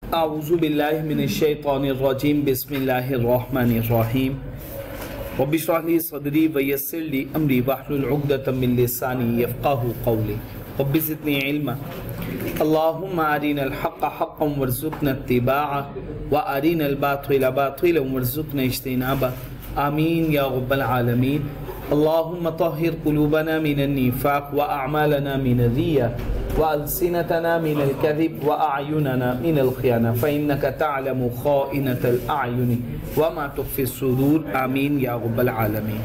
अऊज़ु बिल्लाहि मिनश्शैतानिर रजीम बिस्मिल्लाहिर रहमानिर रहीम रब्बि इश्रह ली सदरी व यस्सिर ली अमरी वहलुल उक़दतम मिन लिसानी यफ़क़हू क़ौली रब्बि ज़िदनी इल्मा अल्लाहुम्मा अरिनल हक़्क़ हक़्क़न वरज़ुक़ना इत्तिबाअह व अरिनल बातिला बातिलन वरज़ुक़ना इज्तिनाबह आमीन या रब्बल आलमीन। अल्लाहुम्मा तहिर क़ुलूबना मिनन निफ़ाक़ व अअमालना मिनर रिया व अलसिनतना मिनल कज़िब व अयुनना मिनल ख़ियाना फ़इन्नका तअलमु ख़ाइनतल अयुनि व मा तुख़फ़िस सुदूर आमीन या रब्बल आलमीन।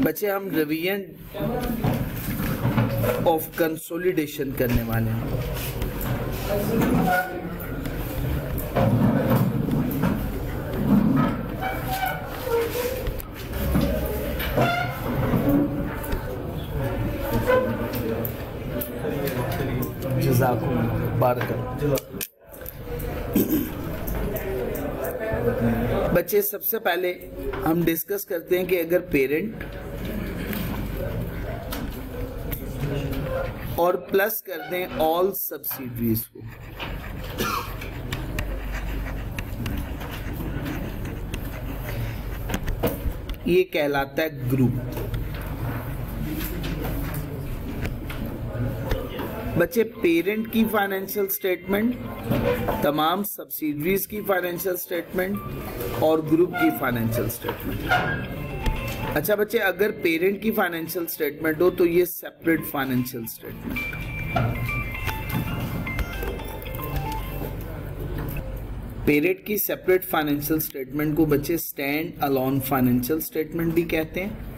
बच्चे, हम रिवीजन ऑफ कंसोलिडेशन करने वाले हैं। बच्चे, सबसे पहले हम डिस्कस करते हैं कि अगर पेरेंट और प्लस कर दें ऑल सब्सिडरीज को, ये कहलाता है ग्रुप। बच्चे, पेरेंट की फाइनेंशियल स्टेटमेंट, तमाम सब्सिडरीज की फाइनेंशियल स्टेटमेंट और ग्रुप की फाइनेंशियल स्टेटमेंट। अच्छा बच्चे, अगर पेरेंट की फाइनेंशियल स्टेटमेंट हो तो ये सेपरेट फाइनेंशियल स्टेटमेंट। पेरेंट की सेपरेट फाइनेंशियल स्टेटमेंट को बच्चे स्टैंड अलोन फाइनेंशियल स्टेटमेंट भी कहते हैं,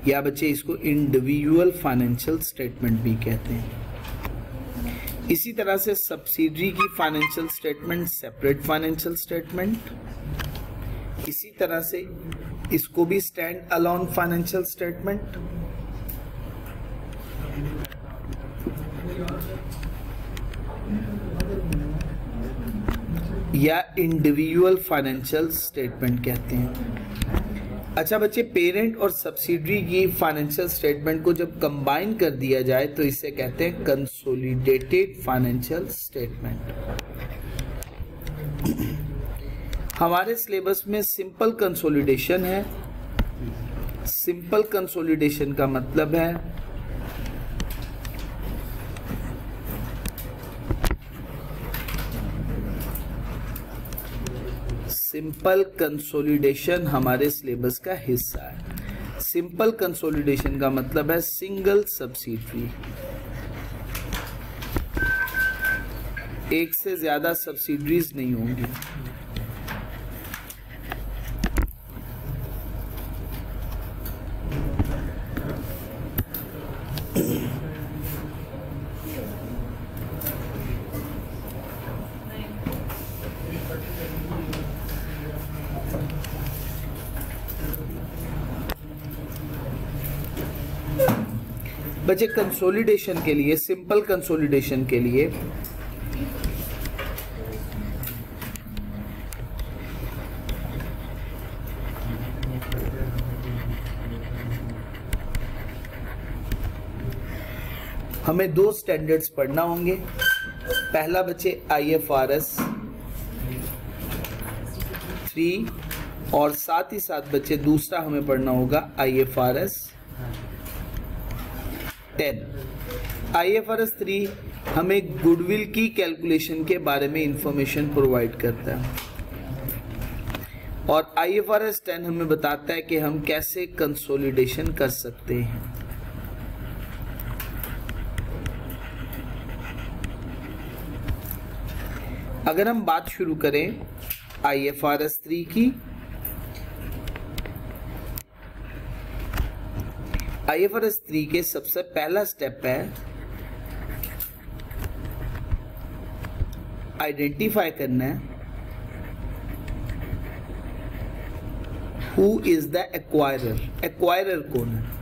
या बच्चे इसको इंडिविजुअल फाइनेंशियल स्टेटमेंट भी कहते हैं। इसी तरह से सब्सिडरी की financial statement separate financial statement, इसी तरह से इसको भी स्टैंड अलोन फाइनेंशियल स्टेटमेंट। या इंडिविजुअल फाइनेंशियल स्टेटमेंट कहते हैं। अच्छा बच्चे, पेरेंट और सब्सिडरी की फाइनेंशियल स्टेटमेंट को जब कंबाइन कर दिया जाए तो इसे कहते हैं कंसोलिडेटेड फाइनेंशियल स्टेटमेंट। हमारे सिलेबस में सिंपल कंसोलिडेशन है। सिंपल कंसोलिडेशन का मतलब है सिंपल कंसोलिडेशन हमारे सिलेबस का हिस्सा है। सिंपल कंसोलिडेशन का मतलब है सिंगल सब्सिडरी, एक से ज्यादा सब्सिडरीज नहीं होंगी। बच्चे, कंसोलिडेशन के लिए, सिंपल कंसोलिडेशन के लिए हमें दो स्टैंडर्ड्स पढ़ना होंगे। पहला बच्चे IFRS 3 और साथ ही साथ बच्चे दूसरा हमें पढ़ना होगा IFRS 10। IFRS 3 हमें गुडविल की कैलकुलेशन के बारे में इंफॉर्मेशन प्रोवाइड करता है और IFRS 10 हमें बताता है कि हम कैसे कंसोलिडेशन कर सकते हैं। अगर हम बात शुरू करें IFRS 3 की, IFRS 3 के सबसे पहला स्टेप है आइडेंटिफाई करना है who is the acquirer. Acquirer कौन है?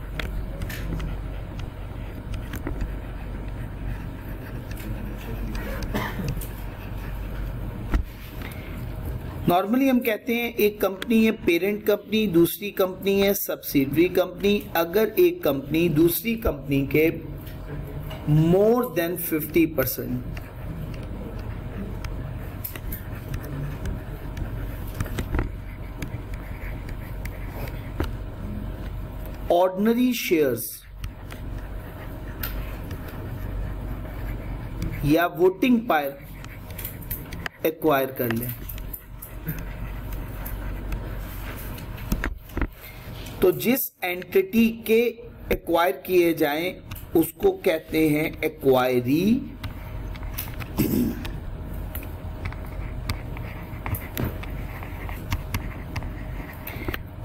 नॉर्मली हम कहते हैं एक कंपनी है पेरेंट कंपनी, दूसरी कंपनी है सब्सिडरी कंपनी। अगर एक कंपनी दूसरी कंपनी के more than 50%. ऑर्डिनरी शेयर्स या वोटिंग पावर एक्वायर कर लें तो जिस एंटिटी के एक्वायर किए जाएं उसको कहते हैं एक्वायरी,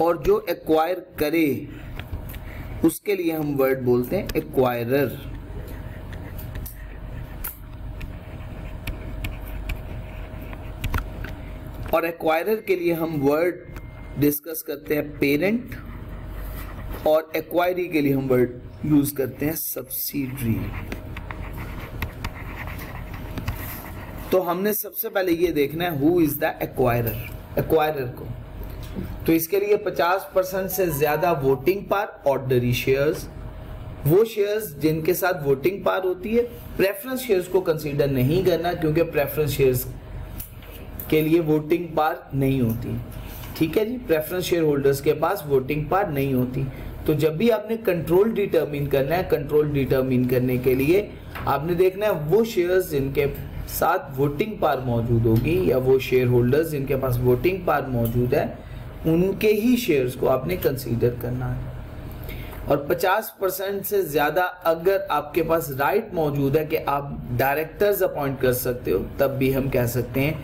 और जो एक्वायर करे उसके लिए हम वर्ड बोलते हैं एक्वायरर। और एक्वायरर के लिए हम वर्ड डिस्कस करते हैं पेरेंट, और एक्वायरी के लिए हम वर्ड यूज करते हैं सब्सिडरी। तो हमने सबसे पहले ये देखना है who is the acquirer, acquirer को। तो इसके लिए 50% से ज्यादा वोटिंग पावर ऑर्डिनरी शेयर्स, वो शेयर्स जिनके साथ वोटिंग पावर होती है। प्रेफरेंस शेयर्स को कंसीडर नहीं करना क्योंकि प्रेफरेंस शेयर्स के लिए वोटिंग पावर नहीं होती। ठीक है जी, प्रेफरेंस शेयर होल्डर्स के पास वोटिंग पावर नहीं होती। तो जब भी आपने कंट्रोल डिटरमिन करना है, कंट्रोल डिटरमिन करने के लिए आपने देखना है वो शेयर्स जिनके साथ वोटिंग पावर मौजूद होगी या वो शेयर होल्डर्स जिनके पास वोटिंग पावर मौजूद है उनके ही शेयर्स को आपने कंसीडर करना है। और 50% से ज्यादा अगर आपके पास राइट मौजूद है कि आप डायरेक्टर्स अपॉइंट कर सकते हो, तब भी हम कह सकते हैं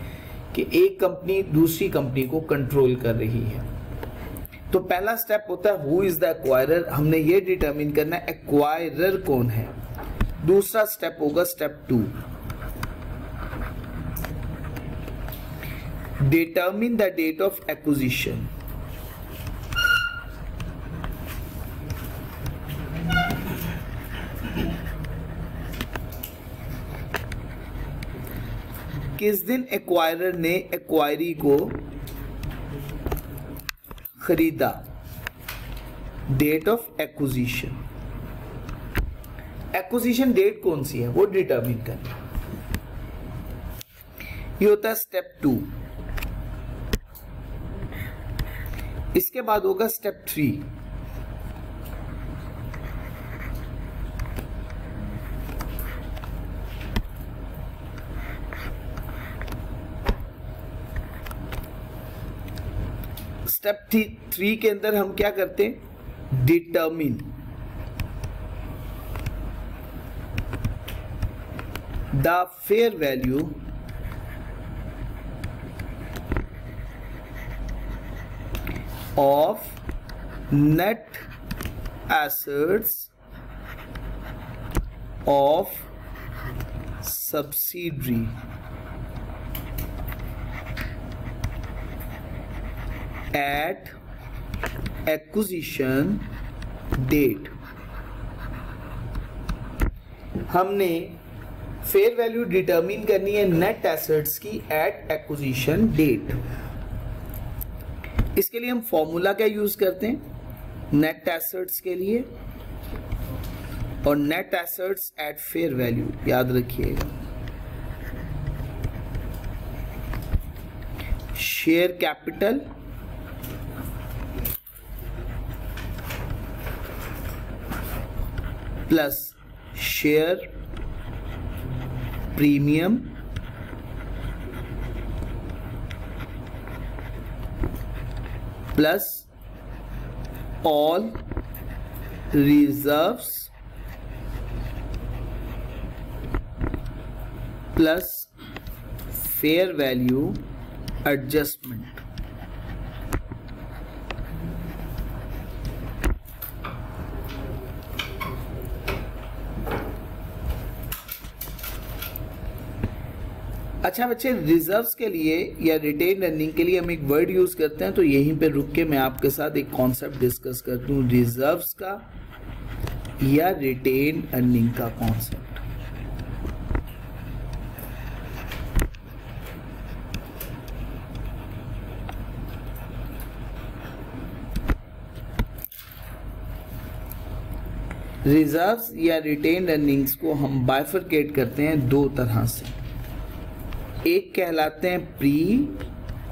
कि एक कंपनी दूसरी कंपनी को कंट्रोल कर रही है। तो पहला स्टेप होता है हु इज द एक्वायरर, हमने ये डिटरमिन करना है एक्वायरर कौन है। दूसरा स्टेप होगा step 2, determine the date of acquisition. किस दिन एक्वायरर ने एक्वायरी को खरीदा, date of acquisition. Acquisition date कौन सी है वो डिटरमिन करना, ये होता है स्टेप 2। इसके बाद होगा स्टेप 3, स्टेप 3 के अंदर हम क्या करते हैं, determine the fair value of net assets of subsidiary at acquisition date। हमने फेयर वैल्यू डिटरमिन करनी है नेट एसेट्स की एट एक्विजिशन डेट। इसके लिए हम फॉर्मूला क्या यूज करते हैं नेट एसेट्स के लिए, और net assets at fair value याद रखिएगा। Share capital plus share premium plus all reserves plus fair value adjustment. अच्छा बच्चे, रिजर्व्स के लिए या रिटेन अर्निंग के लिए हम एक वर्ड यूज करते हैं, तो यहीं पे रुक के मैं आपके साथ एक कॉन्सेप्ट डिस्कस करता हूँ रिजर्व्स का या रिटेन अर्निंग का कॉन्सेप्ट। रिजर्व्स या रिटेन्ड अर्निंग्स को हम बाइफरकेट करते हैं दो तरह से। एक कहलाते हैं प्री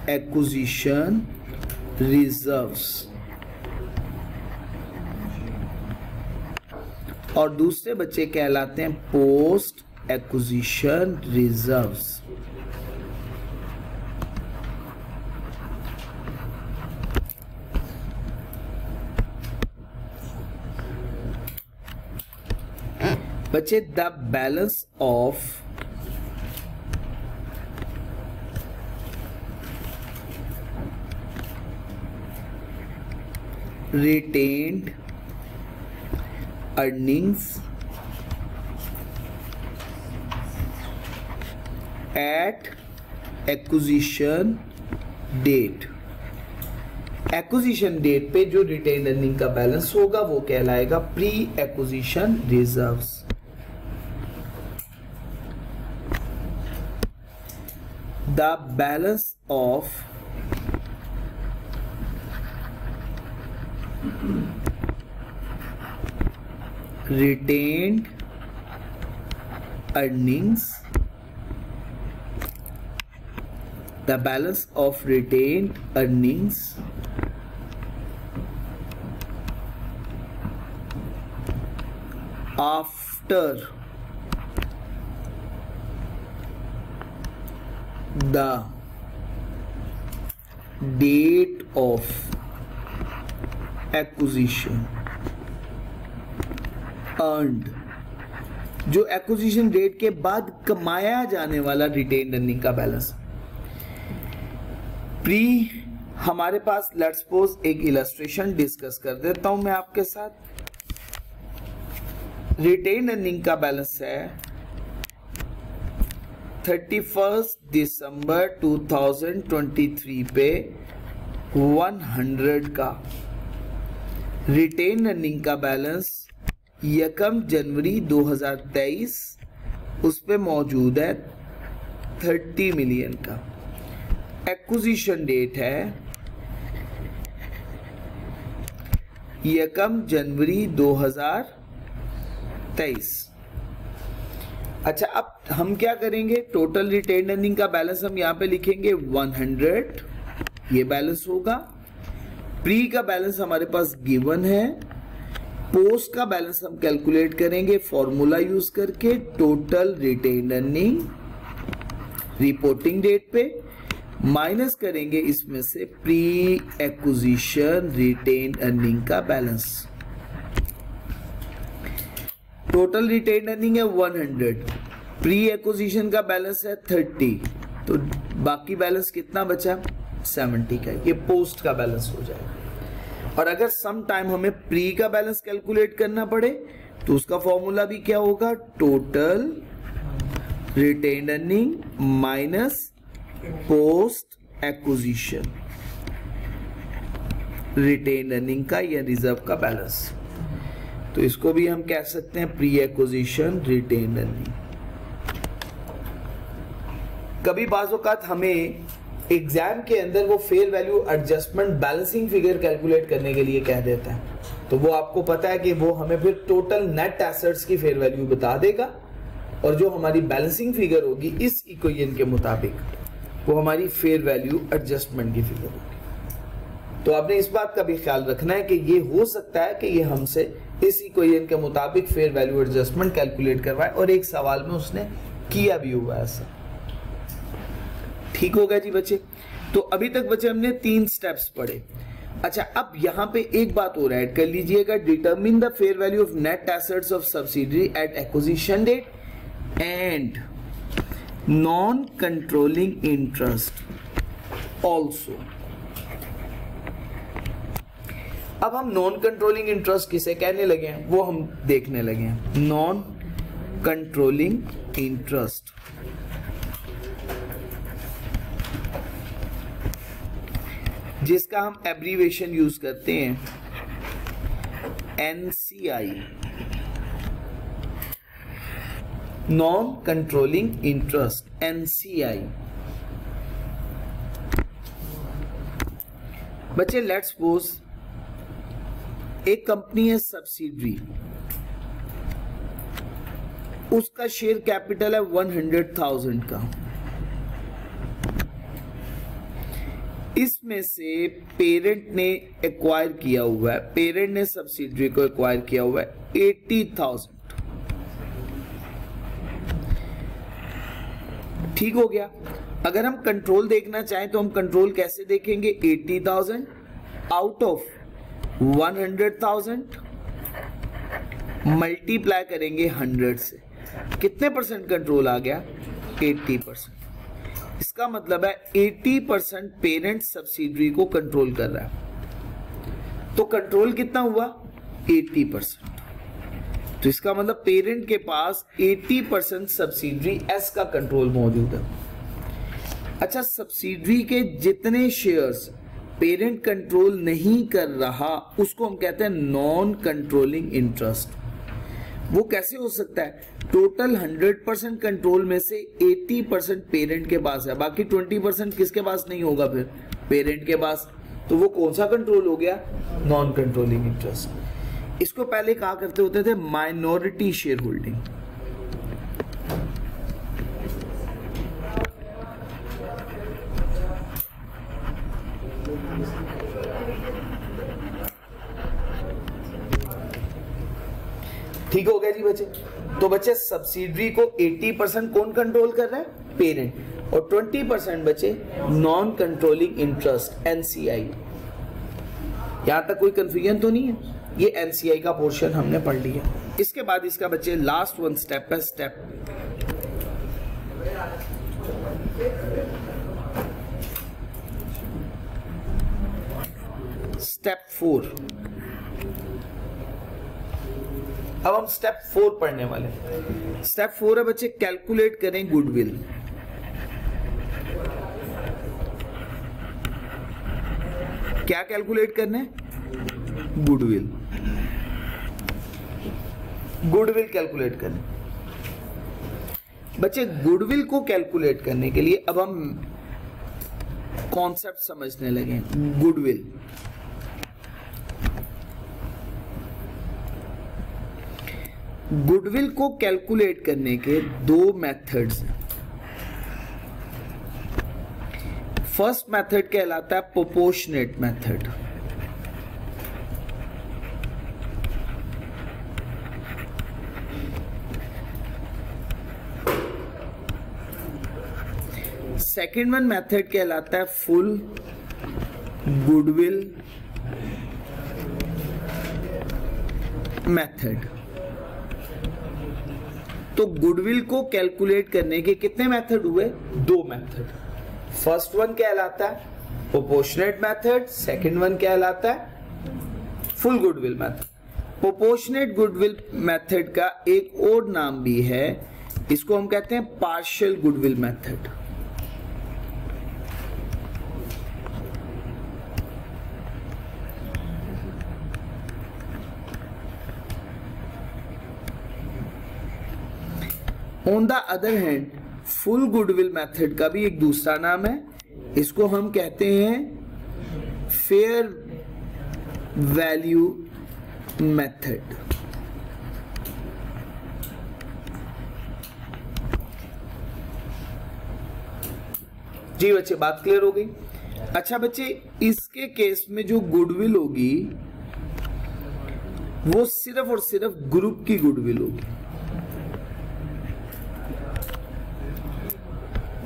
एक्विजिशन रिजर्व्स और दूसरे बच्चे कहलाते हैं पोस्ट एक्विजिशन रिजर्व्स। बच्चे the balance of retained earnings at acquisition date। Acquisition date पे जो रिटेन्ड अर्निंग का बैलेंस होगा वो कहलाएगा pre acquisition reserves. The balance of retained earnings, the balance of retained earnings after the date of acquisition earned, जो acquisition date के बाद कमाया जाने वाला रिटेन्ड अर्निंग का बैलेंस। प्री हमारे पास लेट्स सपोज एक इलस्ट्रेशन डिस्कस कर देता हूं मैं आपके साथ। रिटेन्ड अर्निंग का बैलेंस है 31 दिसंबर 2023 पे 100 का। रिटेन्ड अर्निंग का बैलेंस 1 जनवरी 2023 उस पे मौजूद है 30 मिलियन का। एक्विजिशन डेट है 1 जनवरी 2023। अच्छा, अब हम क्या करेंगे, टोटल रिटेन्ड अर्निंग का बैलेंस हम यहां पे लिखेंगे 100, ये बैलेंस होगा। प्री का बैलेंस हमारे पास गिवन है। पोस्ट का बैलेंस हम कैलकुलेट करेंगे फॉर्मूला यूज करके, total retained earning reporting date पे माइनस करेंगे इसमें से प्री एक्विजिशन रिटेन्ड अर्निंग का बैलेंस। टोटल रिटेन्ड अर्निंग है 100, प्री एक्विजिशन का बैलेंस है 30, तो बाकी बैलेंस कितना बचा 70 का, ये पोस्ट का बैलेंस हो जाएगा। और अगर सम टाइम हमें प्री का बैलेंस कैलकुलेट करना पड़े तो उसका फॉर्मूला भी क्या होगा, total retained earning minus post acquisition retained earning का या रिजर्व का बैलेंस। तो इसको भी हम कह सकते हैं प्री एक्विजिशन रिटेन्ड अर्निंग। कभी बाज़ औक़ात हमें एग्जाम के अंदर वो fair value adjustment balancing figure calculate करने के लिए कह देता है, तो वो आपको पता है कि वो हमें फिर टोटल नेट एसेट्स की फेयर वैल्यू बता देगा और जो हमारी बैलेंसिंग फिगर होगी इस इक्वेशन के मुताबिक वो हमारी फेयर वैल्यू एडजस्टमेंट की फिगर होगी। तो आपने इस बात का भी ख्याल रखना है कि ये हो सकता है कि ये हमसे इस इक्वेशन के मुताबिक फेयर वैल्यू एडजस्टमेंट कैलकुलेट करवाए और एक सवाल में उसने किया भी हुआ ऐसा। ठीक होगा जी बच्चे। तो अभी तक बच्चे हमने 3 स्टेप्स पढ़े। अच्छा, अब यहां पे एक बात और ऐड कर लीजिएगा, determine the fair value of net assets of subsidiary at acquisition date and non controlling interest also. अब हम नॉन कंट्रोलिंग इंटरेस्ट किसे कहने लगे हैं वो हम देखने लगे हैं। नॉन कंट्रोलिंग इंटरेस्ट जिसका हम एब्रीवेशन यूज करते हैं NCI, non controlling interest NCI। बच्चे लेट्स सपोज एक कंपनी है सब्सिडरी, उसका शेयर कैपिटल है 100,000 का। इसमें से पेरेंट ने एक्वायर किया हुआ है, पेरेंट ने सब्सिडरी को एक्वायर किया हुआ है 80,000। ठीक हो गया। अगर हम कंट्रोल देखना चाहें तो हम कंट्रोल कैसे देखेंगे? 80,000 आउट ऑफ 100,000 मल्टीप्लाई करेंगे 100 से, कितने परसेंट कंट्रोल आ गया? 80%। इसका मतलब है 80% पेरेंट सब्सिडरी को कंट्रोल कर रहा है। तो कंट्रोल कितना हुआ? 80%। तो इसका मतलब पेरेंट के पास 80% सब्सिडरी एस का कंट्रोल मौजूद है। अच्छा, सब्सिडरी के जितने शेयर्स पेरेंट कंट्रोल नहीं कर रहा उसको हम कहते हैं नॉन कंट्रोलिंग इंटरेस्ट। वो कैसे हो सकता है? टोटल 100% कंट्रोल में से 80% पेरेंट के पास है, बाकी 20% किसके पास नहीं होगा? फिर पेरेंट के पास। तो वो कौन सा कंट्रोल हो गया? Non controlling interest. इसको पहले कहा करते होते थे माइनॉरिटी शेयर होल्डिंग। ठीक हो गया जी बच्चे। तो बच्चे सब्सिडरी को 80% कौन कंट्रोल कर रहा है? पेरेंट। और 20% बच्चे नॉन कंट्रोलिंग इंटरेस्ट एनसीआई। यहां तक कोई कंफ्यूजन तो नहीं है? ये एनसीआई का पोर्शन हमने पढ़ लिया। इसके बाद इसका बच्चे लास्ट वन स्टेप है, स्टेप 4। अब हम स्टेप 4 पढ़ने वाले हैं। स्टेप 4 है बच्चे कैलकुलेट करें गुडविल। क्या कैलकुलेट करना है? गुडविल। गुडविल कैलकुलेट करना बच्चे। गुडविल को कैलकुलेट करने के लिए अब हम कॉन्सेप्ट समझने लगे। गुडविल, गुडविल को कैलकुलेट करने के दो मेथड्स हैं। फर्स्ट मेथड कहलाता है proportionate method. Second one method कहलाता है फुल गुडविल मेथड। तो गुडविल को कैलकुलेट करने के कितने मेथड हुए? दो मेथड। फर्स्ट वन कहलाता है प्रोपोर्शनेट मेथड, सेकंड वन कहलाता है full goodwill method. Proportionate goodwill method का एक और नाम भी है, इसको हम कहते हैं partial goodwill method. On the other hand full goodwill method का भी एक दूसरा नाम है, इसको हम कहते हैं फेयर वैल्यू मेथड। जी बच्चे, बात क्लियर हो गई? अच्छा बच्चे, इसके केस में जो गुडविल होगी वो सिर्फ और सिर्फ ग्रुप की गुडविल होगी।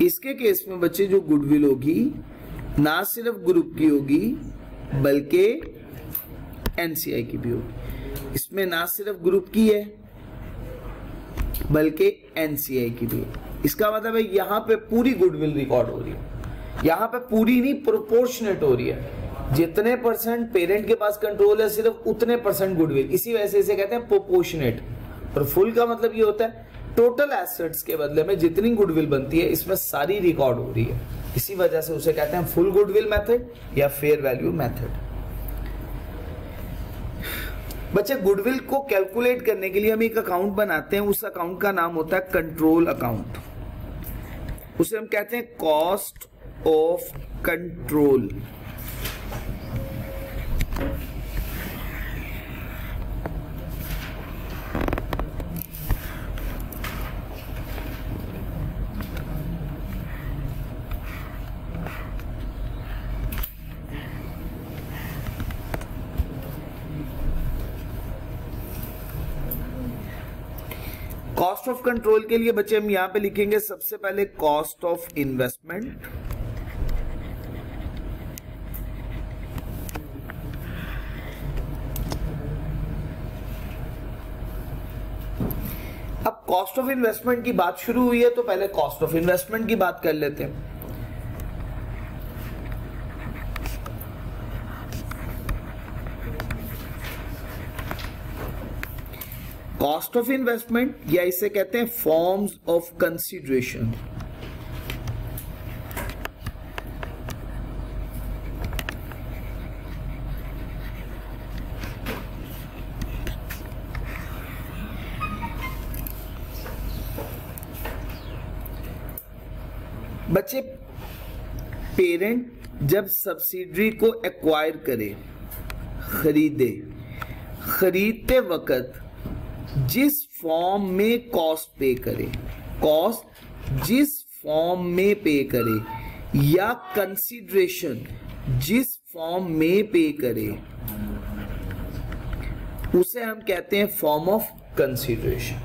इसके केस में बच्चे जो गुडविल होगी ना सिर्फ ग्रुप की होगी बल्कि एनसीआई की भी होगी। इसमें ना सिर्फ ग्रुप की है बल्कि एनसीआई की भी है। इसका मतलब है यहां पे पूरी गुडविल रिकॉर्ड हो रही है, यहां पे पूरी नहीं, प्रोपोर्शनेट हो रही है। जितने परसेंट पेरेंट के पास कंट्रोल है सिर्फ उतने परसेंट गुडविल, इसी वजह से इसे कहते हैं प्रोपोर्शनेट। और फुल का मतलब ये होता है टोटल एसेट्स के बदले में जितनी गुडविल बनती है इसमें सारी रिकॉर्ड हो रही है, इसी वजह से उसे कहते हैं फुल गुडविल मेथड या फेयर वैल्यू मेथड। बच्चे, गुडविल को कैलकुलेट करने के लिए हम एक अकाउंट बनाते हैं, उस अकाउंट का नाम होता है कंट्रोल अकाउंट। उसे हम कहते हैं cost of control. Cost of control के लिए बच्चे हम यहां पे लिखेंगे सबसे पहले कॉस्ट ऑफ इन्वेस्टमेंट, अब कॉस्ट ऑफ इन्वेस्टमेंट की बात शुरू हुई है तो पहले कॉस्ट ऑफ इन्वेस्टमेंट की बात कर लेते हैं। कॉस्ट ऑफ इन्वेस्टमेंट या इसे कहते हैं फॉर्म्स ऑफ कंसीडरेशन। बच्चे पेरेंट जब सब्सिडरी को एक्वायर करे, खरीदते वक्त जिस फॉर्म में कॉस्ट पे करे, कॉस्ट जिस फॉर्म में पे करे या कंसीडरेशन जिस फॉर्म में पे करे उसे हम कहते हैं फॉर्म ऑफ कंसीडरेशन।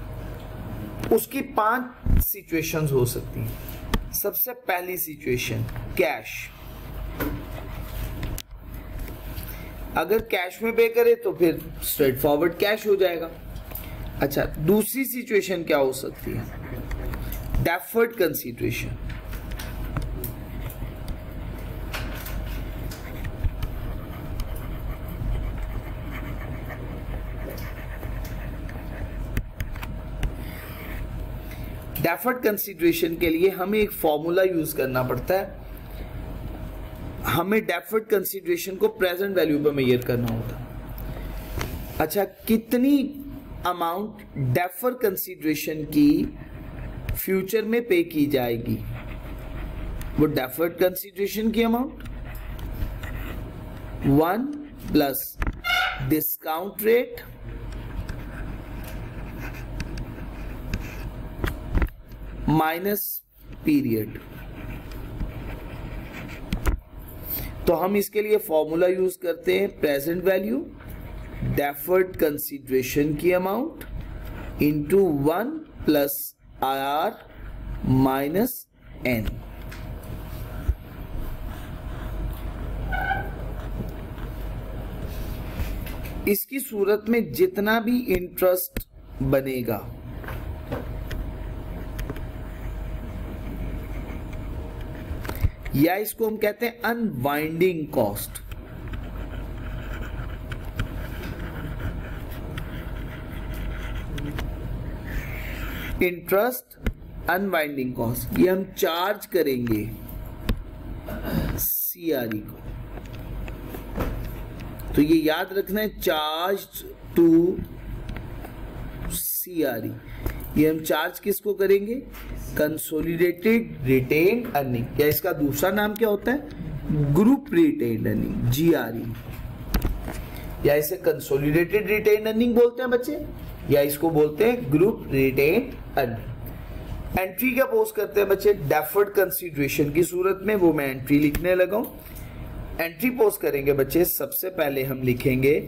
उसकी 5 सिचुएशंस हो सकती हैं। सबसे पहली सिचुएशन कैश, अगर कैश में पे करे तो फिर स्ट्रेट फॉरवर्ड कैश हो जाएगा। अच्छा, दूसरी सिचुएशन क्या हो सकती है? Deferred consideration. डेफर्ड कंसीडरेशन के लिए हमें एक फॉर्मूला यूज करना पड़ता है। हमें डेफर्ड कंसीडरेशन को प्रेजेंट वैल्यू पर मेजर करना होता है। अच्छा, कितनी अमाउंट डेफर कंसीडरेशन की फ्यूचर में पे की जाएगी? वो डेफर्ड कंसीडरेशन की amount 1 plus discount rate minus period. तो हम इसके लिए फॉर्मूला यूज करते हैं प्रेजेंट वैल्यू डेफर्ड कंसीडरेशन की amount into 1 plus IR minus N। इसकी सूरत में जितना भी इंटरेस्ट बनेगा या इसको हम कहते हैं unwinding cost, interest unwinding cost, ये हम चार्ज करेंगे CRE को। तो ये याद रखना है, चार्ज टू CRE। ये हम चार्ज किसको करेंगे? कंसोलिडेटेड रिटेन्ड अर्निंग, या इसका दूसरा नाम क्या होता है? Group retained earning, GRE। या इसे कंसोलिडेटेड रिटेन्ड अर्निंग बोलते हैं बच्चे, या इसको बोलते हैं ग्रुप रिटेन्ड अर्निंग। एंट्री क्या पोस्ट करते हैं बच्चे? डेफर्ड कंसीडरेशन की सूरत में, वो मैं एंट्री लिखने लगा हूं। एंट्री पोस्ट करेंगे बच्चे, सबसे पहले हम लिखेंगे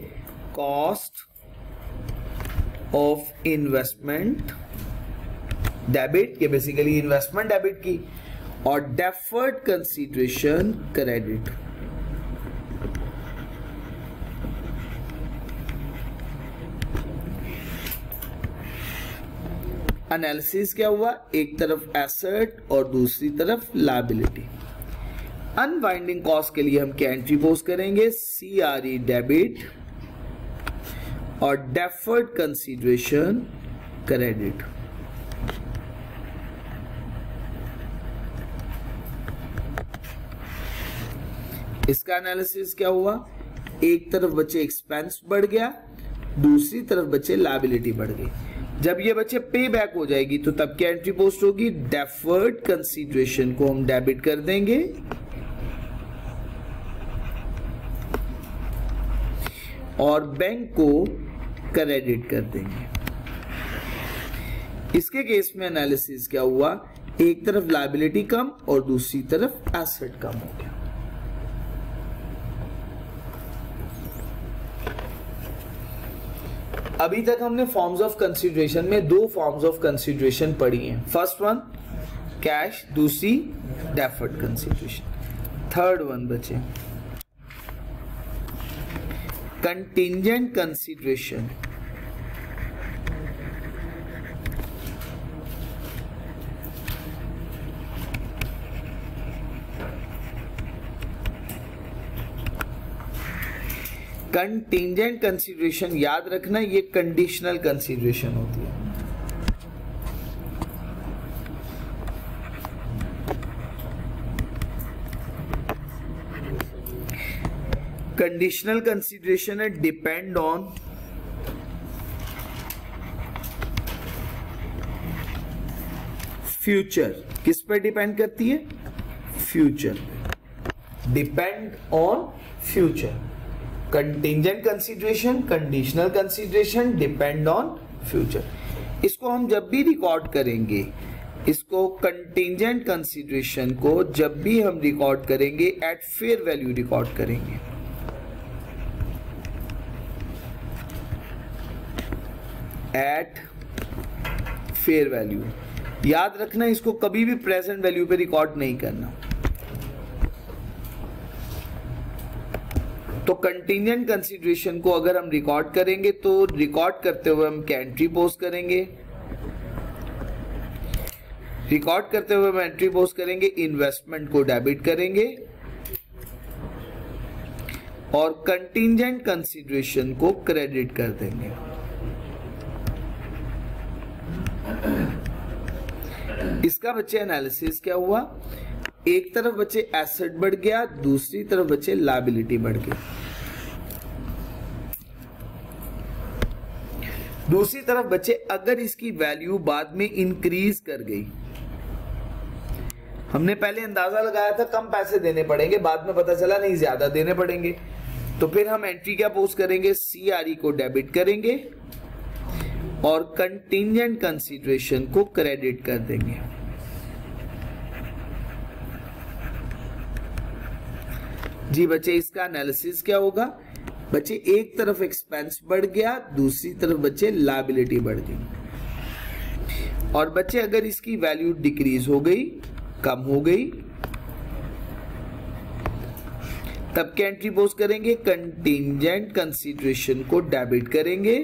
कॉस्ट ऑफ इन्वेस्टमेंट डेबिट, ये बेसिकली इन्वेस्टमेंट डेबिट की, और डेफर्ड कंसीडरेशन क्रेडिट। एनालिसिस क्या हुआ? एक तरफ एसेट और दूसरी तरफ लायबिलिटी। अनवाइंडिंग कॉस्ट के लिए हम क्या एंट्री पोस्ट करेंगे? CRE डेबिट और डेफर्ड कंसीडरेशन क्रेडिट। इसका एनालिसिस क्या हुआ? एक तरफ बच्चे एक्सपेंस बढ़ गया, दूसरी तरफ बच्चे लायबिलिटी बढ़ गई। जब ये बच्चे पे बैक हो जाएगी तो तब क्या एंट्री पोस्ट होगी? डेफर्ड कंसीडरेशन को हम डेबिट कर देंगे और बैंक को क्रेडिट कर देंगे। इसके केस में एनालिसिस क्या हुआ? एक तरफ लायबिलिटी कम और दूसरी तरफ एसेट कम हो गया। अभी तक हमने फॉर्म्स ऑफ कंसीडरेशन में दो फॉर्म्स ऑफ कंसीडरेशन पढ़ी हैं। फर्स्ट वन कैश, दूसरी डेफर्ड कंसीडरेशन। थर्ड वन बचे कंटिंजेंट कंसीडरेशन। कंटिंजेंट कंसीडरेशन याद रखना, ये कंडीशनल कंसीडरेशन होती है। कंडीशनल कंसीडरेशन है डिपेंड ऑन फ्यूचर। किस पर डिपेंड करती है? Future. Depend on future. Contingent consideration, conditional consideration, depend on future. इसको हम जब भी रिकॉर्ड करेंगे, इसको कंटिंजेंट कंसीडरेशन को जब भी हम रिकॉर्ड करेंगे एट फेयर वैल्यू रिकॉर्ड करेंगे। एट फेयर वैल्यू याद रखना, इसको कभी भी प्रेजेंट वैल्यू पे रिकॉर्ड नहीं करना। तो कंटिंजेंट कंसीडरेशन को अगर हम रिकॉर्ड करेंगे तो रिकॉर्ड करते हुए हम क्या एंट्री पोस्ट करेंगे? रिकॉर्ड करते हुए हम एंट्री पोस्ट करेंगे, इन्वेस्टमेंट को डेबिट करेंगे और कंटिंजेंट कंसीडरेशन को क्रेडिट कर देंगे। इसका बच्चे एनालिसिस क्या हुआ? एक तरफ बच्चे एसेट बढ़ गया, दूसरी तरफ बच्चे लायबिलिटी बढ़ गई। दूसरी तरफ बच्चे अगर इसकी वैल्यू बाद में इंक्रीज कर गई, हमने पहले अंदाजा लगाया था कम पैसे देने पड़ेंगे, बाद में पता चला नहीं ज्यादा देने पड़ेंगे, तो फिर हम एंट्री क्या पोस्ट करेंगे? CRE को डेबिट करेंगे और कंटिंजेंट कंसीडरेशन को क्रेडिट कर देंगे। जी बच्चे, इसका एनालिसिस क्या होगा? बच्चे एक तरफ एक्सपेंस बढ़ गया, दूसरी तरफ बच्चे लायबिलिटी बढ़ गई। और बच्चे अगर इसकी वैल्यू डिक्रीज हो गई, कम हो गई, तब क्या एंट्री पोस्ट करेंगे? कंटिंजेंट कंसीडरेशन को डेबिट करेंगे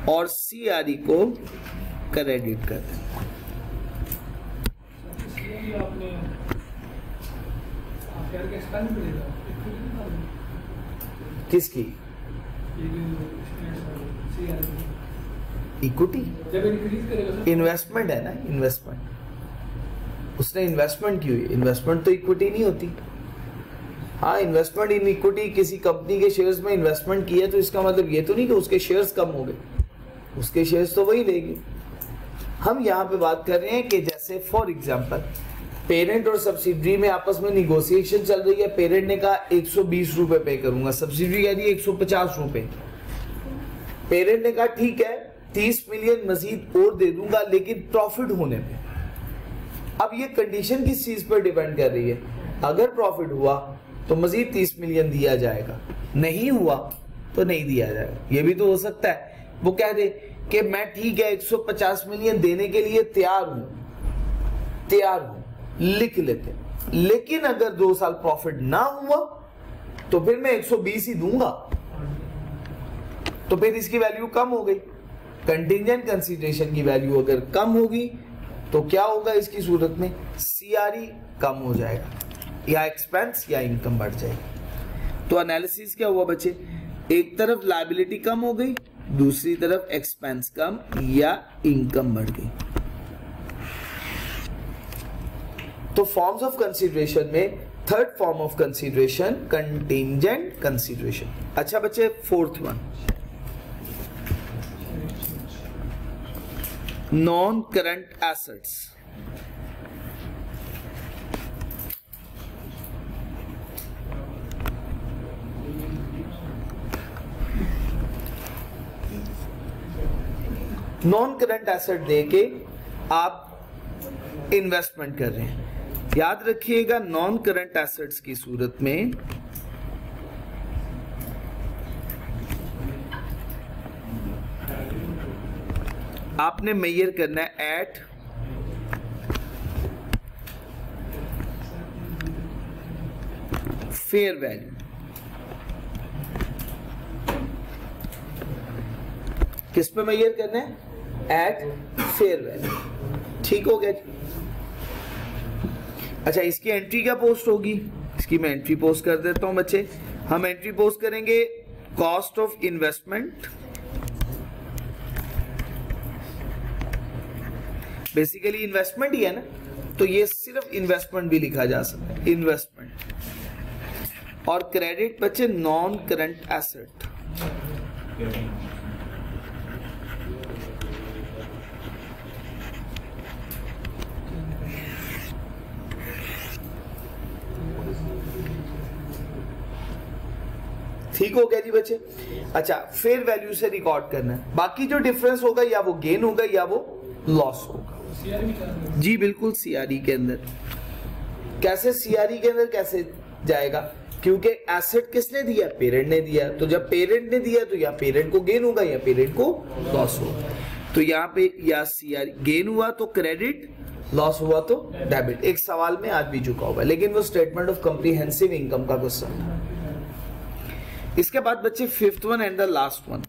और CRE को क्रेडिट कर देंगे। किसकी? इक्विटी। इन्वेस्टमेंट है ना, इन्वेस्टमेंट। उसने इन्वेस्टमेंट की हुई, इन्वेस्टमेंट तो इक्विटी नहीं होती। हाँ, इन्वेस्टमेंट इन इक्विटी, किसी कंपनी के शेयर्स में इन्वेस्टमेंट किया तो इसका मतलब ये तो नहीं कि उसके शेयर्स कम हो गए, उसके शेयर्स तो वही लेगी। हम यहाँ पे बात कर रहे हैं कि जैसे फॉर एग्जांपल पेरेंट और सब्सिडरी में आपस में निगोशिएशन चल रही है। पेरेंट ने कहा 120 रुपए पे करूंगा, सब्सिडरी कह रही है 150 रुपए। पेरेंट ने कहा ठीक है 30 मिलियन मजीद और दे दूंगा लेकिन प्रॉफिट होने पे। अब ये कंडीशन किस चीज पर डिपेंड कर रही है? अगर प्रॉफिट हुआ तो मजीद 30 मिलियन दिया जाएगा, नहीं हुआ तो नहीं दिया जाएगा। ये भी तो हो सकता है वो कह दे कि मैं ठीक है 150 मिलियन देने के लिए तैयार हूं, लिख लेते, लेकिन अगर 2 साल प्रॉफिट ना हुआ तो फिर मैं 120 ही दूंगा, तो फिर इसकी वैल्यू कम हो गई। कंटिंजेंट कंसीडरेशन की वैल्यू अगर कम होगी तो क्या होगा? इसकी सूरत में CRE कम हो जाएगा, या एक्सपेंस या इनकम बढ़ जाएगी। तो एनालिसिस क्या हुआ बच्चे? एक तरफ लायबिलिटी कम हो गई, दूसरी तरफ एक्सपेंस कम या इनकम बढ़ गई। तो फॉर्म्स ऑफ कंसीडरेशन में third form of consideration contingent consideration. अच्छा बच्चे, fourth one non current assets. Non current asset देके आप इन्वेस्टमेंट कर रहे हैं। याद रखिएगा नॉन करंट एसेट्स की सूरत में आपने मेजर करना है एट फेयर वैल्यू। किस पे मेजर करना है? At fair value. ठीक हो गया जी। अच्छा, इसकी एंट्री क्या पोस्ट होगी? इसकी मैं एंट्री पोस्ट कर देता हूं बच्चे। हम एंट्री पोस्ट करेंगे cost of investment, basically investment ही है ना, तो ये सिर्फ इन्वेस्टमेंट भी लिखा जा सकता है, इन्वेस्टमेंट। और क्रेडिट बच्चे नॉन करंट एसेट। ठीक हो गया जी बच्चे। अच्छा, फेयर वैल्यू से रिकॉर्ड करना है, बाकी जो डिफरेंस होगा या वो गेन होगा या वो लॉस होगा। जी बिल्कुल, सीआरई के अंदर। कैसे सीआरई के अंदर कैसे जाएगा? क्योंकि एसेट किसने दिया? पेरेंट ने दिया। तो जब पेरेंट ने दिया तो या पेरेंट को गेन होगा या पेरेंट को लॉस होगा। तो यहाँ पे या सीआरई गेन हुआ तो क्रेडिट, लॉस हुआ तो डेबिट। एक सवाल में आज भी चुका होगा, लेकिन वो स्टेटमेंट ऑफ कॉम्प्रिहेंसिव इनकम का क्वेश्चन था। इसके बाद बच्चे fifth one and the last one.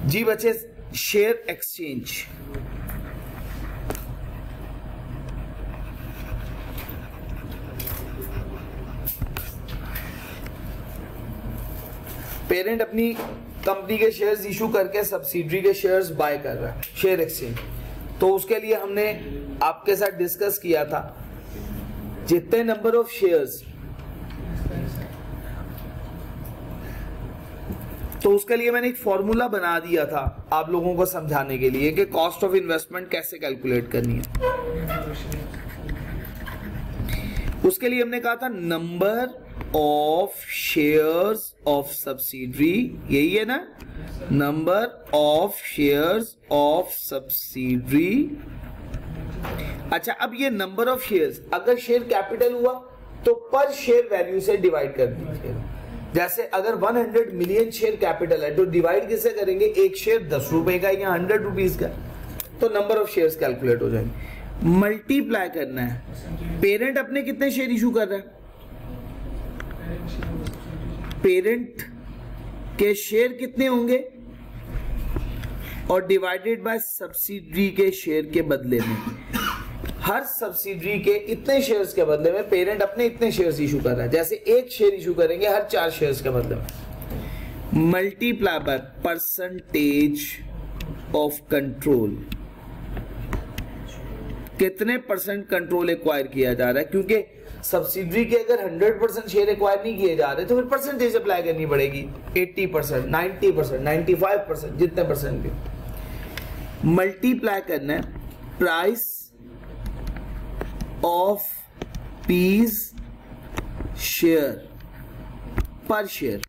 जी बच्चे, शेयर एक्सचेंज। पेरेंट अपनी कंपनी के शेयर्स इशू करके सब्सिडरी के शेयर्स बाय कर रहा है, शेयर एक्सचेंज। तो उसके लिए हमने आपके साथ डिस्कस किया था जितने नंबर ऑफ शेयर्स, तो उसके लिए मैंने एक फॉर्मूला बना दिया था आप लोगों को समझाने के लिए कि कॉस्ट ऑफ इन्वेस्टमेंट कैसे कैलकुलेट करनी है। उसके लिए हमने कहा था number of shares of subsidiary, यही है ना, number of shares of subsidiary. अच्छा, अब ये नंबर ऑफ शेयर्स, अगर शेयर कैपिटल हुआ तो पर शेयर वैल्यू से डिवाइड कर दीजिए। जैसे अगर 100 मिलियन शेयर कैपिटल है तो डिवाइड किसे करेंगे? एक शेयर 10 रुपए का या 100 रुपीज का, तो नंबर ऑफ शेयर्स कैलकुलेट हो जाएंगे। मल्टीप्लाई करना है। पेरेंट अपने कितने शेयर इशू कर रहा है? पेरेंट के शेयर कितने होंगे और डिवाइडेड बाय सब्सिडरी के शेयर के बदले में। हर सब्सिडरी के इतने शेयर्स के बदले में पेरेंट अपने इतने शेयर्स इशू कर रहा है। जैसे एक शेयर इशू करेंगे हर 4 शेयर्स के बदले में। Multiply by percentage of control, कितने परसेंट कंट्रोल एक्वायर किया जा रहा है। क्योंकि सब्सिडरी के अगर 100% शेयर एक्वायर नहीं किए जा रहे तो फिर परसेंटेज अप्लाई करनी पड़ेगी, 80%, 90%, 95%, जितने परसेंट भी। मल्टीप्लाई करना है प्राइस ऑफ पीस शेयर पर शेयर।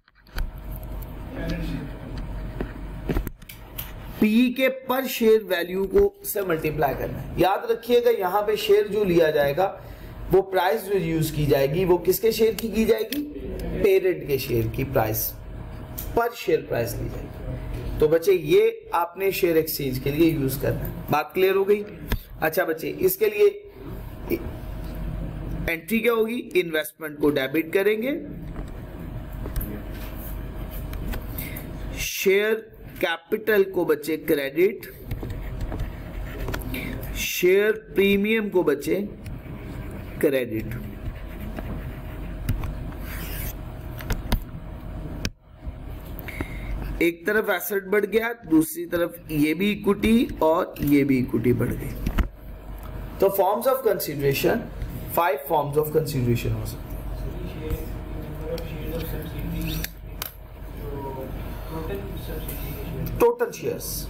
पी के पर शेयर वैल्यू को से मल्टीप्लाई करना है। याद रखिएगा, यहां पे शेयर जो लिया जाएगा वो प्राइस जो यूज की जाएगी वो किसके शेयर की जाएगी? पेरेंट के शेयर की प्राइस, पर शेयर प्राइस ली जाएगी। तो बच्चे ये आपने शेयर एक्सचेंज के लिए यूज करना है। बात क्लियर हो गई? अच्छा बच्चे, इसके लिए एंट्री क्या होगी? इन्वेस्टमेंट को डेबिट करेंगे, शेयर कैपिटल को बच्चे क्रेडिट, शेयर प्रीमियम को बच्चे क्रेडिट। एक तरफ एसेट बढ़ गया, दूसरी तरफ ये भी इक्विटी और ये भी इक्विटी बढ़ गई। तो forms of consideration, 5 forms of consideration हो सकते हैं। टोटल शेयर्स,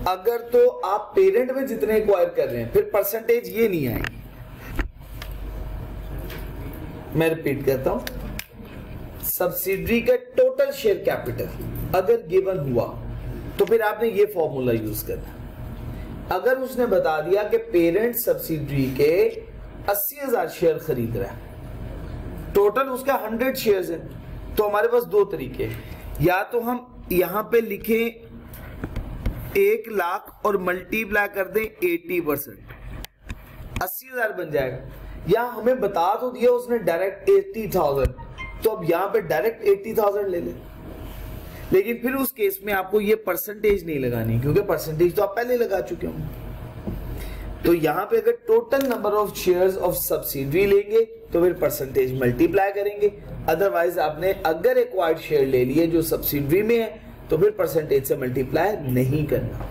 अगर तो आप पेरेंट में जितने एक्वायर कर रहे हैं फिर परसेंटेज ये नहीं आएगी। मैं रिपीट करता हूं, सब्सिडरी का टोटल शेयर कैपिटल अगर गिवन हुआ तो फिर आपने ये फॉर्मूला यूज करना। अगर उसने बता दिया कि पेरेंट सब्सिडरी के 80,000 शेयर खरीद रहा है, टोटल उसका 100 शेयर्स है, तो हमारे पास 2 तरीके हैं। या तो हम यहां पे लिखें 1 लाख और मल्टीप्लाई कर दें 80%, 80,000 बन जाएगा। यहां हमें बता तो दिया उसने डायरेक्ट 80,000, तो अब यहां पे डायरेक्ट 80,000 ले लें। लेकिन फिर उस केस में आपको ये परसेंटेज नहीं लगानी, क्योंकि परसेंटेज तो आप पहले लगा चुके होंगे। तो यहां पे अगर total number of shares of subsidiary लेंगे तो फिर परसेंटेज मल्टीप्लाई करेंगे। अदरवाइज आपने अगर एक्वायर्ड शेयर ले लिए जो सब्सिडरी में है तो फिर परसेंटेज से मल्टीप्लाई नहीं करना।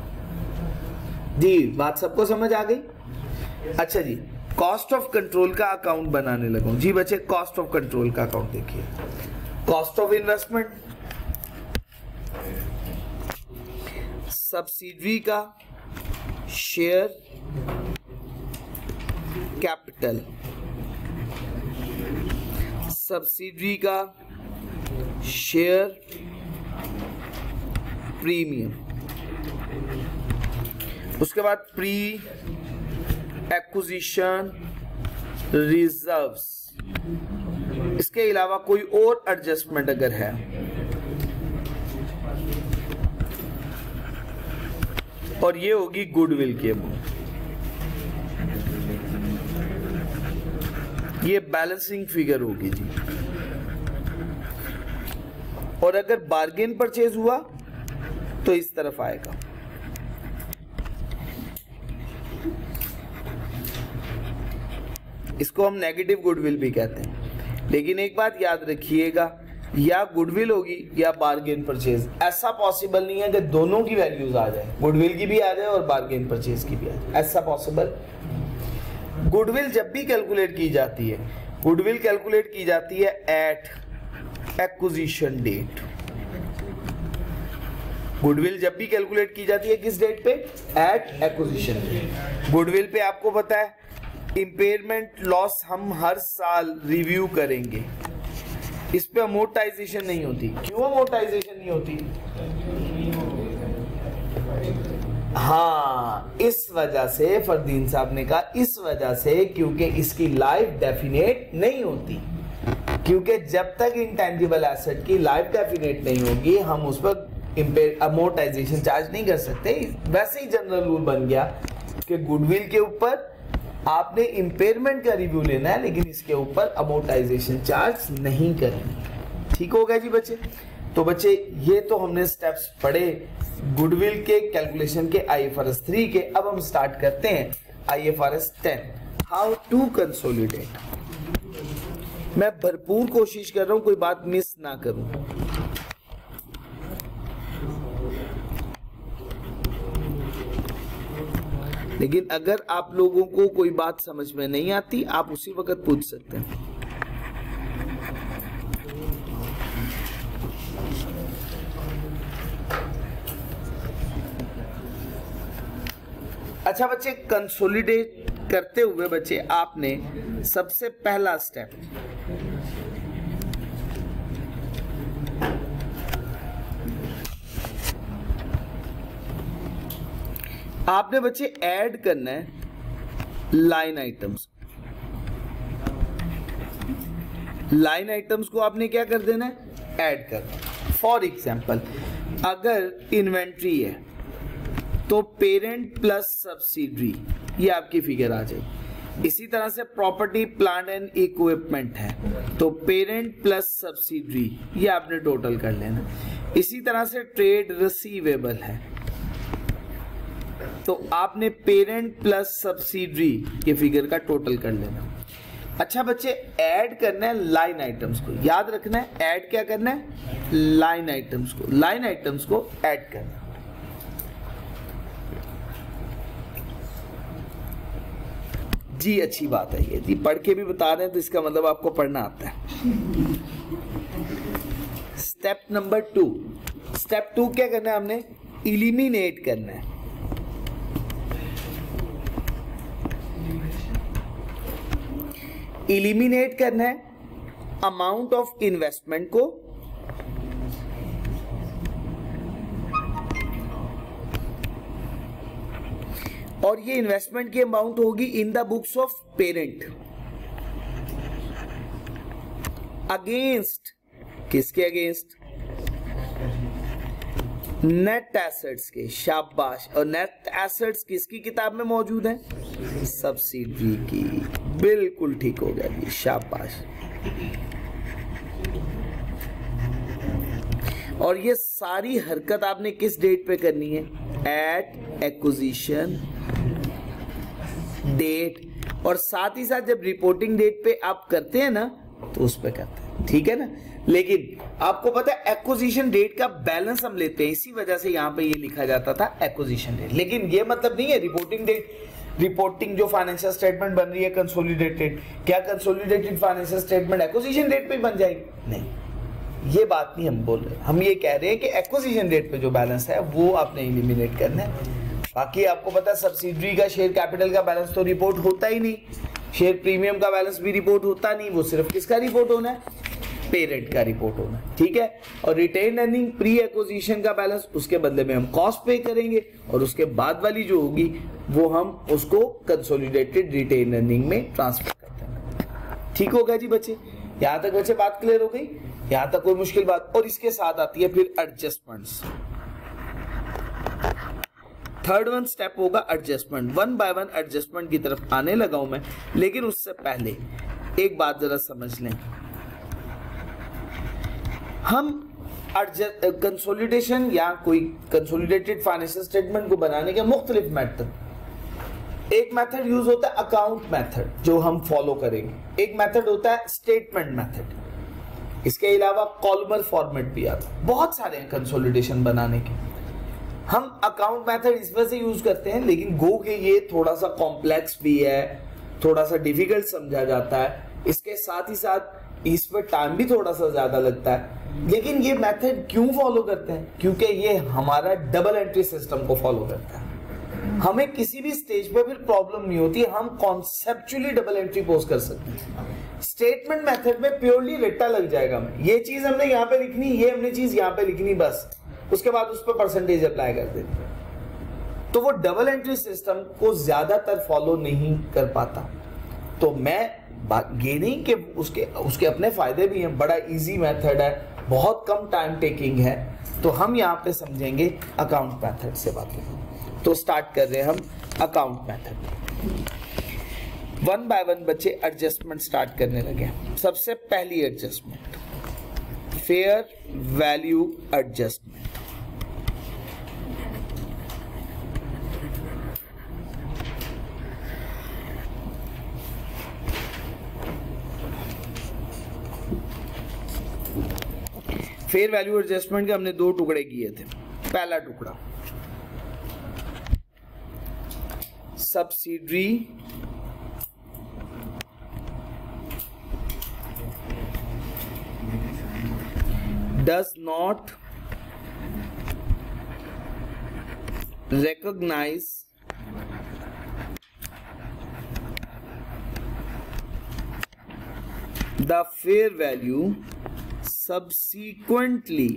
जी बात सबको समझ आ गई? अच्छा जी, कॉस्ट ऑफ कंट्रोल का अकाउंट बनाने लगा। जी बच्चे, कॉस्ट ऑफ कंट्रोल का अकाउंट देखिए। कॉस्ट ऑफ इन्वेस्टमेंट, सब्सिडरी का शेयर कैपिटल, सब्सिडरी का शेयर प्रीमियम, उसके बाद प्री एक्विजिशन रिजर्व्स, इसके अलावा कोई और एडजस्टमेंट अगर है और ये होगी गुडविल की अमाउंट। ये बैलेंसिंग फिगर होगी जी। और अगर बार्गेन परचेज हुआ तो इस तरफ आएगा। इसको हम नेगेटिव गुडविल भी कहते हैं। लेकिन एक बात याद रखिएगा, या गुडविल होगी या बार्गेन परचेज। ऐसा पॉसिबल नहीं है कि दोनों की वैल्यूज आ जाए, गुडविल की भी आ जाए और बार्गेन परचेज की भी आ जाए, ऐसा पॉसिबल। गुडविल जब भी कैलकुलेट की जाती है, गुडविल कैलकुलेट की जाती है एट एक्विजिशन डेट। गुडविल जब भी कैलकुलेट की जाती है किस डेट पे? Eight acquisition date. गुडविल पे आपको पता है इंपेयरमेंट लॉस हम हर साल रिव्यू करेंगे, इस पे अमोर्टाइजेशन नहीं होती। क्यों अमोर्टाइजेशन नहीं होती? हाँ, इस वजह से फरदीन साहब ने कहा, इस वजह से क्योंकि इसकी लाइफ डेफिनेट नहीं होती। क्योंकि जब तक इंटेंजिबल एसेट की लाइफ डेफिनेट नहीं होगी हम उस पर अमोर्टाइजेशन चार्ज नहीं कर सकते। वैसे ही जनरल रूल बन गया कि गुडविल के ऊपर आपने इंपेयरमेंट का रिव्यू लेना है, लेकिन इसके ऊपर अमोर्टाइजेशन चार्ज नहीं करनी। ठीक हो गया जी बच्चे? तो बच्चे ये तो हमने स्टेप्स पढ़े गुडविल के कैलकुलेशन के IFRS 3 के। अब हम स्टार्ट करते हैं IFRS 10, हाउ टू कंसोलिडेट। मैं भरपूर कोशिश कर रहा हूं कोई बात मिस ना करूं। लेकिन अगर आप लोगों को कोई बात समझ में नहीं आती आप उसी वक्त पूछ सकते हैं। अच्छा बच्चे, कंसोलिडेट करते हुए बच्चे आपने सबसे पहला स्टेप आपने बच्चे ऐड करना है लाइन आइटम्स। लाइन आइटम्स को आपने क्या कर देना है? ऐड करना। फॉर एग्जाम्पल अगर इन्वेंट्री है तो पेरेंट प्लस सब्सिडरी, ये आपकी फिगर आ जाएगी। इसी तरह से प्रॉपर्टी प्लांट एंड इक्विपमेंट है तो पेरेंट प्लस सब्सिडरी, ये आपने टोटल कर लेना। इसी तरह से ट्रेड रिसीवेबल है तो आपने पेरेंट प्लस सब्सिडरी के फिगर का टोटल कर लेना। अच्छा बच्चे, ऐड करना है लाइन आइटम्स को। याद रखना है ऐड क्या करना है? लाइन आइटम्स को। लाइन आइटम्स को ऐड करना। जी अच्छी बात है ये जी, पढ़ के भी बता रहे हैं तो इसका मतलब आपको पढ़ना आता है। Step number 2। स्टेप 2 क्या करना है? हमने इलिमिनेट करना है। इलिमिनेट करना है अमाउंट ऑफ इन्वेस्टमेंट को और ये इन्वेस्टमेंट की अमाउंट होगी in the books of parent against, किसके अगेंस्ट? नेट एसेट्स के, शाबाश। और नेट एसेट्स किसकी किताब में मौजूद है? सब्सिडरी की। बिल्कुल ठीक हो गया जी, शाबाश। और ये सारी हरकत आपने किस डेट पे करनी है? At acquisition date. और साथ ही साथ जब रिपोर्टिंग डेट पे आप करते हैं ना, तो उस पे करते हैं, ठीक है ना। लेकिन आपको पता है एक्विजिशन डेट का बैलेंस हम लेते हैं, इसी वजह से यहां पे ये लिखा जाता था एक्विजिशन डेट। लेकिन ये मतलब नहीं है रिपोर्टिंग डेट, रिपोर्टिंग जो फाइनेंशियल स्टेटमेंट बन रही है कंसोलिडेटेड, क्या consolidated financial statement acquisition date पे बन जाएगी? नहीं, ये बात नहीं हम बोल रहे। हम ये कह रहे हैं कि एक्विजिशन डेट पे जो बैलेंस है वो आपने एलिमिनेट करना है। बाकी आपको पता है सब्सिडरी का शेयर कैपिटल का बैलेंस तो रिपोर्ट होता ही नहीं, शेयर प्रीमियम का बैलेंस भी रिपोर्ट होता नहीं, वो सिर्फ किसका रिपोर्ट होना है? पेरेंट का रिपोर्ट होना है, ठीक है। और रिटेन अर्निंग प्री एक्विजिशन का बैलेंस, उसके बदले में हम कॉस्ट पे करेंगे, और उसके बाद वाली जो होगी वो हम उसको कंसोलिडेटेड रिटेन अर्निंग में ट्रांसफर करते हैं। ठीक होगा जी बच्चे? यहां तक बच्चे बात क्लियर हो गई? यहां तक कोई मुश्किल बात? और इसके साथ आती है फिर एडजस्टमेंट्स। थर्ड वन स्टेप होगा adjustment. One by one adjustment की तरफ आने लगा हूं मैं, लेकिन उससे पहले एक बात जरा समझ लें। हम कंसोलिडेशन या कोई कंसोलिडेटेड फाइनेंशियल स्टेटमेंट को बनाने के मुख्तलिफ मेथड, एक मेथड यूज होता है अकाउंट मेथड जो हम फॉलो करेंगे, एक मेथड होता है स्टेटमेंट मेथड, इसके अलावा कॉलमर फॉर्मेट भी आता है, बहुत सारे हैं कंसोलिडेशन बनाने के। हम अकाउंट मेथड इस वजह से यूज करते हैं, लेकिन गो के ये थोड़ा सा कॉम्प्लेक्स भी है, थोड़ा सा डिफिकल्ट समझा जाता है, इसके साथ ही साथ इस पर टाइम भी थोड़ा सा ज्यादा लगता है। लेकिन ये मेथड क्यों फॉलो करते हैं? क्योंकि ये हमारा डबल एंट्री सिस्टम को फॉलो करता है। हमें किसी भी स्टेज पर फिर प्रॉब्लम नहीं होती, हम कॉन्सेप्चुअली डबल एंट्री पोस्ट कर सकते हैं। स्टेटमेंट मेथड में प्योरली रट्टा लग जाएगा, ये चीज हमने यहाँ पे लिखनी, ये हमने चीज यहाँ पे लिखनी, बस उसके बाद उस पर परसेंटेज अप्लाई कर देते, तो वो डबल एंट्री सिस्टम को ज्यादातर फॉलो नहीं कर पाता। तो मैं ये नहीं कि उसके अपने फायदे भी हैं, बड़ा इजी मेथड है, बहुत कम टाइम टेकिंग है, तो हम यहाँ पे समझेंगे अकाउंट मेथड से बातें। तो स्टार्ट कर रहे हैं हम account method. One by one बच्चे एडजस्टमेंट स्टार्ट करने लगे। सबसे पहली adjustment fair value adjustment. Fair value adjustment के हमने दो टुकड़े किए थे। पहला टुकड़ा subsidiary does not recognize the fair value subsequently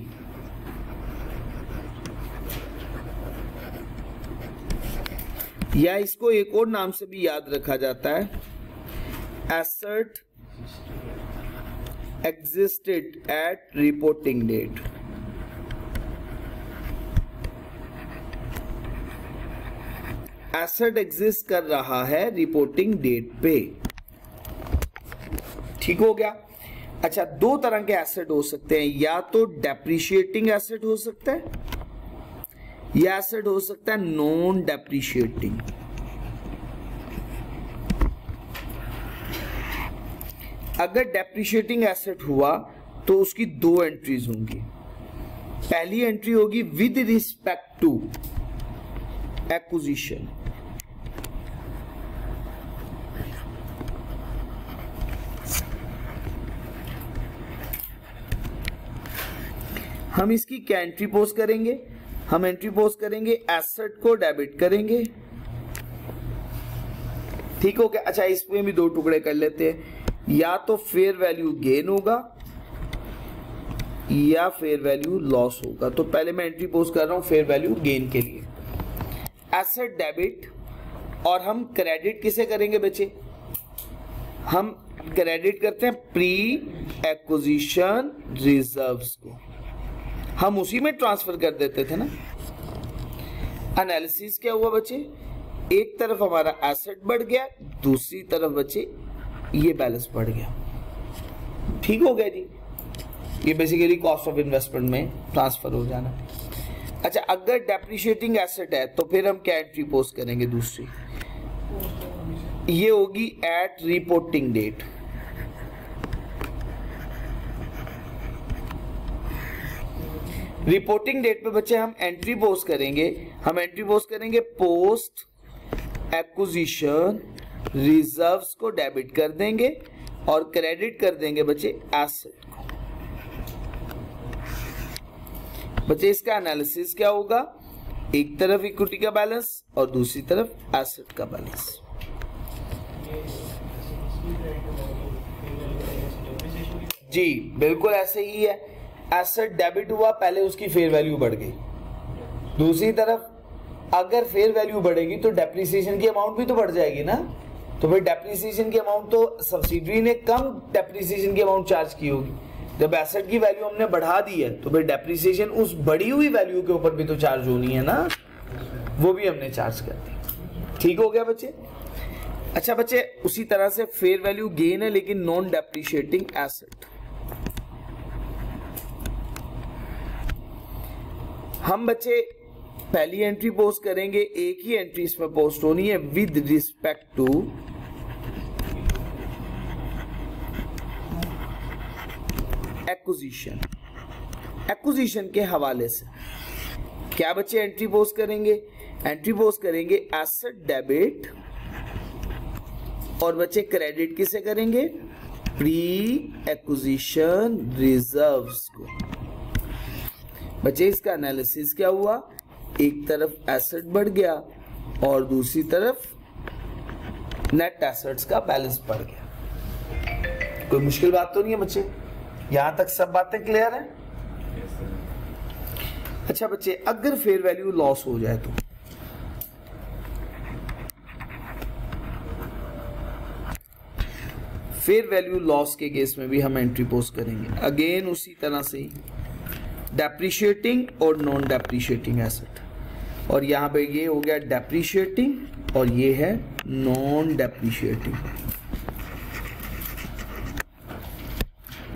या इसको एक और नाम से भी याद रखा जाता है, asset existed at reporting date। Asset exist कर रहा है रिपोर्टिंग डेट पे। ठीक हो गया? अच्छा, दो तरह के एसेट हो सकते हैं, या तो डेप्रिशिएटिंग एसेट हो सकता है, या एसेट हो सकता है नॉन डेप्रिशिएटिंग। अगर डेप्रिशिएटिंग एसेट हुआ तो उसकी दो एंट्रीज होंगी। पहली एंट्री होगी विद रिस्पेक्ट टू एक्विजिशन, हम इसकी क्या एंट्री पोस्ट करेंगे? हम एंट्री पोस्ट करेंगे एसेट को डेबिट करेंगे। ठीक हो गया? अच्छा, इसमें भी दो टुकड़े कर लेते हैं, या तो फेयर वैल्यू गेन होगा या फेयर वैल्यू लॉस होगा। तो पहले मैं एंट्री पोस्ट कर रहा हूं फेयर वैल्यू गेन के लिए, एसेट डेबिट। और हम क्रेडिट किसे करेंगे बच्चे? हम क्रेडिट करते हैं प्री एक्विजिशन रिजर्व्स को। हम उसी में ट्रांसफर कर देते थे ना। एनालिसिस क्या हुआ बच्चे, एक तरफ हमारा एसेट बढ़ गया, दूसरी तरफ बच्चे ये बैलेंस बढ़ गया। ठीक हो गया जी, ये बेसिकली कॉस्ट ऑफ इन्वेस्टमेंट में ट्रांसफर हो जाना। अच्छा, अगर डेप्रिशिएटिंग एसेट है तो फिर हम क्या एंट्री पोस्ट करेंगे, दूसरी ये होगी at reporting date. Reporting date पे बच्चे हम एंट्री पोस्ट करेंगे, पोस्ट एक्विजिशन रिजर्व्स को डेबिट कर देंगे और क्रेडिट कर देंगे बच्चे एसेट को। बच्चे इसका एनालिसिस क्या होगा, एक तरफ इक्विटी का बैलेंस और दूसरी तरफ एसेट का बैलेंस। जी बिल्कुल ऐसे ही है, एसेट डेबिट हुआ, पहले उसकी फेयर वैल्यू बढ़ गई, दूसरी तरफ अगर फेयर वैल्यू बढ़ेगी तो डेप्रिसिएशन की अमाउंट भी तो बढ़ जाएगी ना। तो फिर डेप्रिसिएशन की अमाउंट तो सब्सिडरी ने कम डेप्रिसिएशन की अमाउंट चार्ज की होगी, जब एसेट की वैल्यू हमने बढ़ा दी है तो फिर डेप्रिसिएशन उस बढ़ी हुई वैल्यू के ऊपर भी तो चार्ज होनी है ना, वो भी हमने चार्ज कर दी। ठीक हो गया बच्चे। अच्छा बच्चे, उसी तरह से फेयर वैल्यू गेन है लेकिन नॉन डेप्रिशिएटिंग एसेट। हम बच्चे पहली एंट्री पोस्ट करेंगे, एक ही एंट्री इसमें पोस्ट होनी है with respect to acquisition. Acquisition के हवाले से क्या बच्चे एंट्री पोस्ट करेंगे, एसेट डेबिट और बच्चे क्रेडिट किसे करेंगे, प्री एक्विजिशन रिजर्व्स को। बच्चे इसका एनालिसिस क्या हुआ, एक तरफ एसेट बढ़ गया और दूसरी तरफ नेट एसेट्स का बैलेंस बढ़ गया। कोई मुश्किल बात तो नहीं है बच्चे, यहां तक सब बातें क्लियर है। अच्छा बच्चे, अगर फेयर वैल्यू लॉस हो जाए तो फेयर वैल्यू लॉस के केस में भी हम एंट्री पोस्ट करेंगे, अगेन उसी तरह से ही डेप्रिशिएटिंग और नॉन डेप्रिशिएटिंग एसेट। और यहां पे ये हो गया डेप्रिशिएटिंग और ये है नॉन डेप्रिशिएटिंग।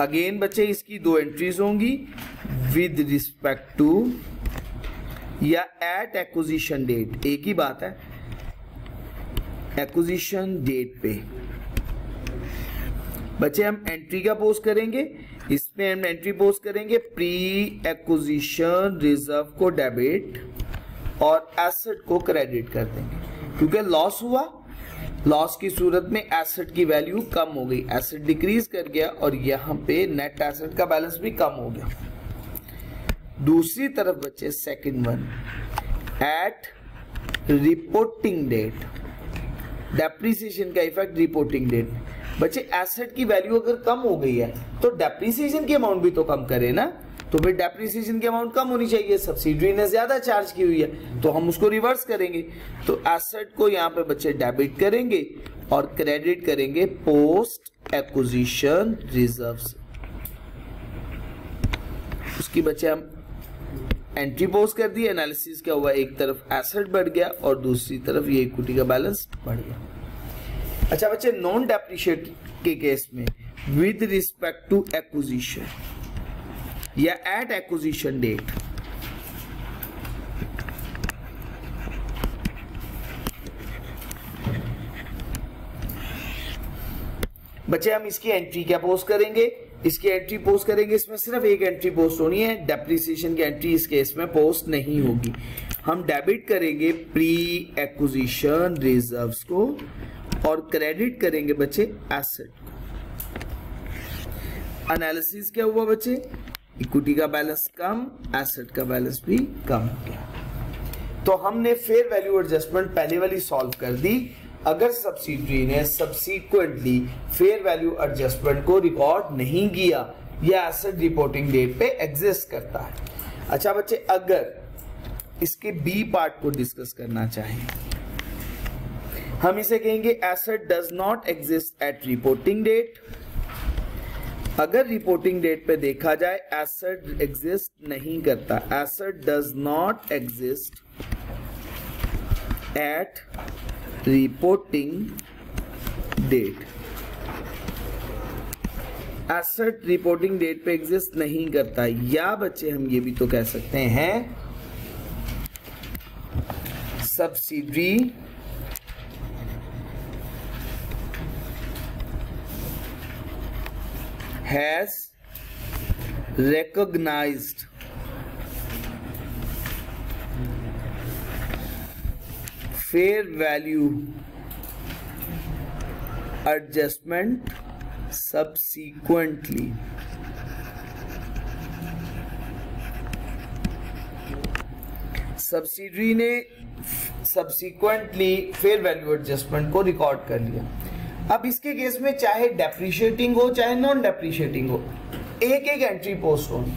अगेन बच्चे इसकी दो एंट्रीज होंगी विद रिस्पेक्ट टू या एट एक्विजिशन डेट, एक ही बात है, एक्विजिशन डेट पे बच्चे हम एंट्री का पोस्ट करेंगे, इसमें हम एंट्री पोस्ट करेंगे प्री एक्विजिशन रिजर्व को डेबिट और एसेट को क्रेडिट कर देंगे, क्योंकि लॉस हुआ, लॉस की सूरत में एसेट की वैल्यू कम हो गई, एसेट डिक्रीज कर गया और यहां पे नेट एसेट का बैलेंस भी कम हो गया। दूसरी तरफ बच्चे second one at reporting date, depreciation का इफेक्ट रिपोर्टिंग डेट। बच्चे एसेट की वैल्यू अगर कम हो गई है तो डेप्रिसिएशन की अमाउंट भी तो कम करे ना, तो फिर डेप्रिसिएशन की अमाउंट कम होनी चाहिए, सब्सिडरी ने ज्यादा चार्ज की हुई है तो हम उसको रिवर्स करेंगे। तो एसेट को यहाँ पे बच्चे डेबिट करेंगे और क्रेडिट करेंगे पोस्ट एक्विजिशन रिजर्व्स। उसकी बच्चे हम एंट्री पोस्ट कर दी, एनालिसिस क्या हुआ, एक तरफ एसेट बढ़ गया और दूसरी तरफ ये इक्विटी का बैलेंस बढ़ गया। अच्छा बच्चे, नॉन डेप्रिशिएट के केस में विद रिस्पेक्ट टू एक्विजिशन या एट एक्विजिशन डेट, बच्चे हम इसकी एंट्री क्या पोस्ट करेंगे, इसमें सिर्फ एक एंट्री पोस्ट होनी है, डेप्रिसिएशन की एंट्री इस केस में पोस्ट नहीं होगी। हम डेबिट करेंगे प्री एक्विजिशन रिजर्व्स को और क्रेडिट करेंगे बच्चे एसेट को। एनालिसिस क्या हुआ बच्चे, इक्विटी का बैलेंस कम, एसेट का बैलेंस भी कम हो गया। तो हमने फेयर वैल्यू एडजस्टमेंट पहले वाली सॉल्व कर दी। अगर सब्सिडरी ने सब्सीक्वेंटली फेयर वैल्यू एडजस्टमेंट को रिकॉर्ड नहीं किया या एसेट रिपोर्टिंग डेट पे एग्जिस्ट करता है। अच्छा बच्चे, अगर इसके बी पार्ट को डिस्कस करना चाहें, हम इसे कहेंगे asset does not exist at reporting date, अगर रिपोर्टिंग डेट पे देखा जाए एसेट एग्जिस्ट नहीं करता, asset does not exist at reporting date, asset reporting date पे एग्जिस्ट नहीं करता, या बच्चे हम ये भी तो कह सकते हैं subsidiary has recognized fair value adjustment subsequently. Subsidiary ने सब्सिक्वेंटली फेयर वैल्यू एडजस्टमेंट को रिकॉर्ड कर लिया। अब इसके केस में चाहे डेप्रिशिएटिंग हो चाहे नॉन डेप्रिशिएटिंग हो, एक एक एंट्री पोस्ट होगी,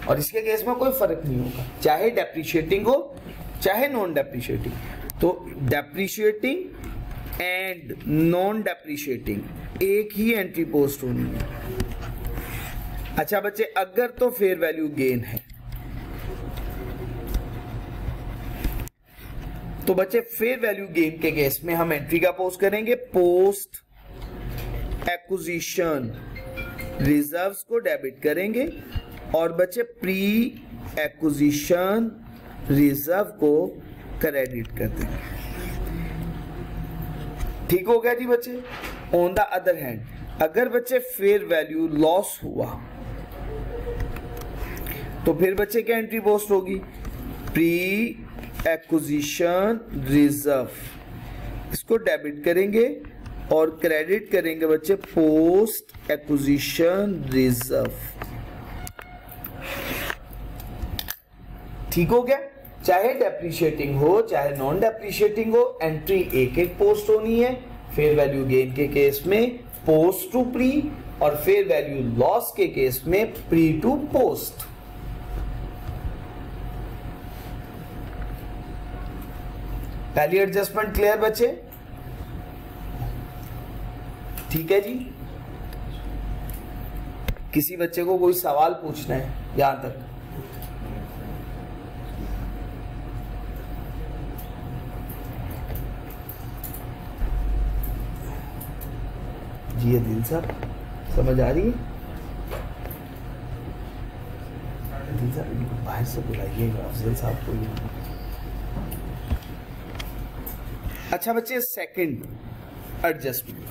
और इसके केस में कोई फर्क नहीं होगा, चाहे डेप्रिशिएटिंग हो चाहे नॉन डेप्रिशिएटिंग। तो डेप्रिशिएटिंग एंड नॉन डेप्रिशिएटिंग एक ही एंट्री पोस्ट होनी है। अच्छा बच्चे, अगर तो फेयर वैल्यू गेन है तो बच्चे फेयर वैल्यू गेन के केस में हम एंट्री का पोस्ट करेंगे, पोस्ट एक्विजिशन रिजर्व्स को डेबिट करेंगे और बच्चे प्री एक्विजिशन रिजर्व को क्रेडिट कर देंगे। ठीक हो गया जी बच्चे। ऑन द अदर हैंड, अगर बच्चे फेयर वैल्यू लॉस हुआ तो फिर बच्चे क्या एंट्री पोस्ट होगी, प्री एक्विजिशन रिजर्व, इसको डेबिट करेंगे और क्रेडिट करेंगे बच्चे पोस्ट एक्विजिशन रिजर्व। ठीक हो गया। चाहे डेप्रिशिएटिंग हो चाहे नॉन डेप्रिशिएटिंग हो, एंट्री एक एक पोस्ट होनी है। फेयर वैल्यू गेन के केस में पोस्ट टू प्री, और फेयर वैल्यू लॉस के केस में प्री टू पोस्ट। पहली एडजस्टमेंट क्लियर बच्चे? ठीक है जी। किसी बच्चे को कोई सवाल पूछना है यहां तक? जी दिल साहब, समझ आ रही है? दिल साहब इनको बाहर से बुलाइएगा, अफजल साहब को। अच्छा बच्चे, सेकंड एडजस्टमेंट,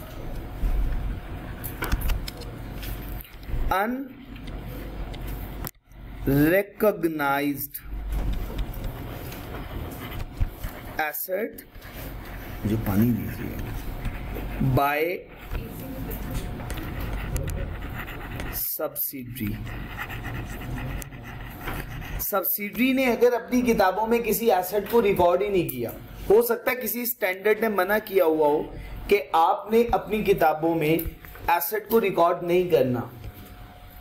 अनरिकॉग्नाइज्ड एसेट, जो पानी दीजिए, बाय सब्सिडरी। सब्सिडरी ने अगर अपनी किताबों में किसी एसेट को रिकॉर्ड ही नहीं किया, हो सकता है किसी स्टैंडर्ड ने मना किया हुआ हो कि आपने अपनी किताबों में एसेट को रिकॉर्ड नहीं करना।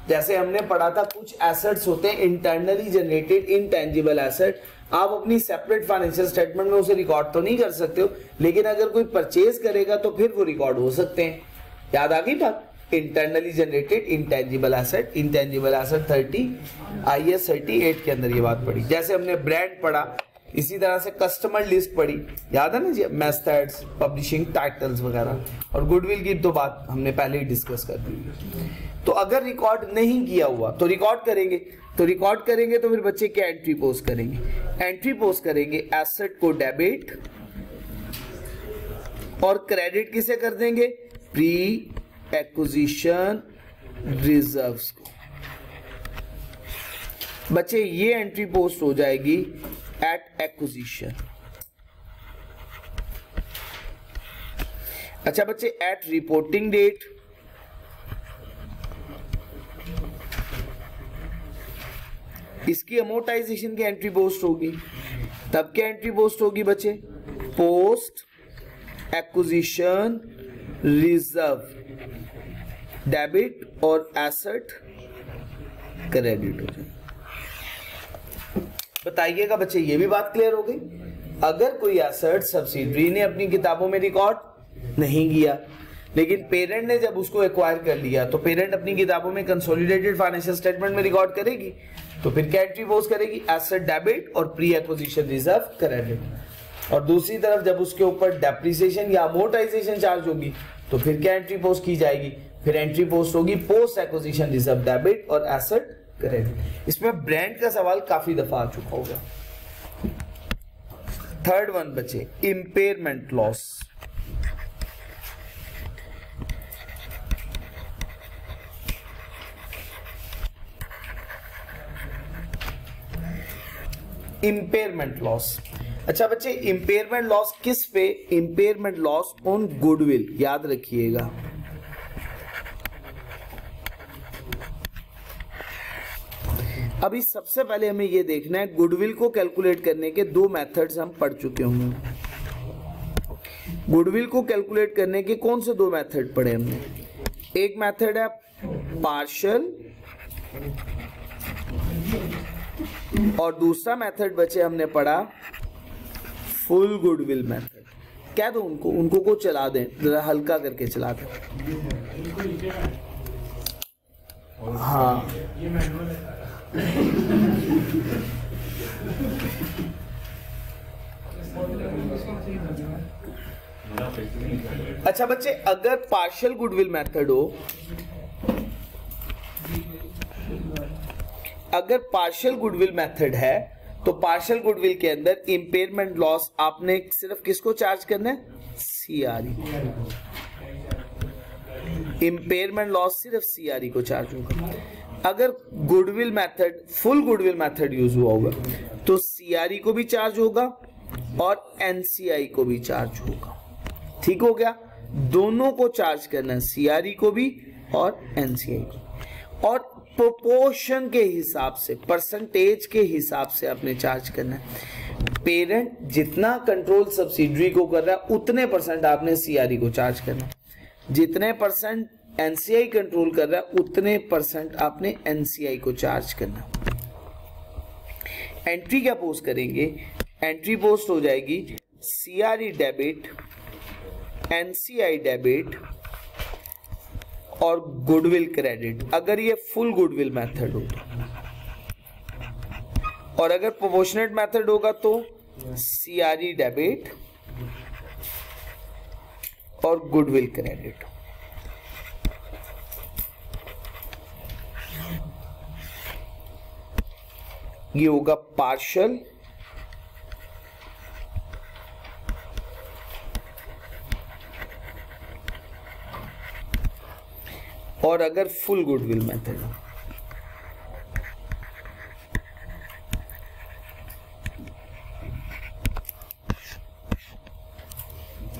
जैसे हमने पढ़ा था, कुछ एसेट्स होते हैं इंटरनली जनरेटेड इनटेंजिबल एसेट, आप अपनी सेपरेट फाइनेंशियल स्टेटमेंट में उसे रिकॉर्ड तो नहीं कर सकते हो, लेकिन अगर कोई परचेज करेगा तो फिर वो रिकॉर्ड हो सकते हैं। याद आ गई बात? Internally generated intangible asset, intangible asset 30 IAS 38 के अंदर ये बात पढ़ी। जैसे हमने ब्रांड पढ़ा, इसी तरह से कस्टमर लिस्ट पढ़ी, याद है ना जी, मेथड्स, पब्लिशिंग टाइटल्स वगैरह, और गुडविल की तो बात हमने पहले ही डिस्कस कर दी। तो अगर रिकॉर्ड नहीं किया हुआ तो रिकॉर्ड करेंगे, तो फिर बच्चे क्या एंट्री पोस्ट करेंगे? एंट्री पोस्ट करेंगे एसेट को डेबिट और क्रेडिट किसे कर देंगे? प्री एक्विजिशन रिजर्व्स को। बच्चे ये एंट्री पोस्ट हो जाएगी एट एक्विजिशन। अच्छा बच्चे, एट रिपोर्टिंग डेट इसकी अमोर्टाइजेशन की एंट्री पोस्ट होगी। तब क्या एंट्री पोस्ट होगी बच्चे? पोस्ट एक्विजिशन रिजर्व डेबिट और एसेट क्रेडिट हो जाए। बताइएगा बच्चे, ये भी बात क्लियर हो गई? अगर कोई एसेट सब्सिडरी ने अपनी किताबों में रिकॉर्ड नहीं किया, लेकिन पेरेंट ने जब उसको एक्वायर कर लिया तो पेरेंट अपनी किताबों में कंसोलिडेटेड फाइनेंशियल स्टेटमेंट में रिकॉर्ड करेगी, तो फिर क्या एंट्री पोस्ट करेगी, एसेट डेबिट और प्री एक्विजिशन रिजर्व क्रेडिट। और दूसरी तरफ जब उसके ऊपर डेप्रिसिएशन या अमोर्टाइजेशन चार्ज होगी तो फिर क्या एंट्री पोस्ट की जाएगी, फिर एंट्री पोस्ट होगी पोस्ट एक्विजिशन रिजर्व डेबिट और एसेट क्रेडिट। इसमें ब्रांड का सवाल काफी दफा आ चुका होगा। थर्ड वन बचे इंपेयरमेंट लॉस। Impairment loss. अच्छा बच्चे, इंपेयरमेंट लॉस किस पे, इंपेयरमेंट लॉस ऑन गुडविल, याद रखिएगा। अभी सबसे पहले हमें यह देखना है, गुडविल को कैलकुलेट करने के दो मेथड्स हम पढ़ चुके होंगे। गुडविल को कैलकुलेट करने के कौन से दो मेथड पढ़े हमने, एक मेथड है पार्शियल और दूसरा मेथड बचे हमने पढ़ा फुल गुडविल मेथड। क्या दो उनको को चला दें, जरा हल्का करके चला दें। हाँ अच्छा बच्चे, अगर पार्शियल गुडविल मेथड हो, अगर पार्शियल गुडविल मेथड है तो पार्शियल गुडविल के अंदर इंपेयरमेंट लॉस आपने सिर्फ किसको चार्ज करना है, सीआरई। इंपेयरमेंट लॉस सिर्फ सीआरई को चार्ज होगा। अगर goodwill method, full goodwill method use हुआ होगा तो सीआरई को भी चार्ज होगा और एनसीआई को भी चार्ज होगा। ठीक हो गया, दोनों को चार्ज करना है, सीआरई को भी और एनसीआई को। और प्रोपोर्शन के हिसाब से, परसेंटेज के हिसाब से आपने चार्ज करना है। पेरेंट जितना कंट्रोल सब्सिडरी को कर रहा है उतने परसेंट आपने सीआरई को चार्ज करना है। जितने परसेंट एनसीआई कंट्रोल कर रहा है उतने परसेंट आपने एनसीआई को चार्ज करना। एंट्री क्या पोस्ट करेंगे, एंट्री पोस्ट हो जाएगी सीआरई डेबिट, एनसीआई डेबिट और गुडविल क्रेडिट, अगर ये फुल गुडविल मेथड हो। और अगर प्रोपोर्शनेट मेथड होगा तो सीआरई डेबिट और गुडविल क्रेडिट। ये होगा पार्शियल और अगर फुल गुडविल मेथड।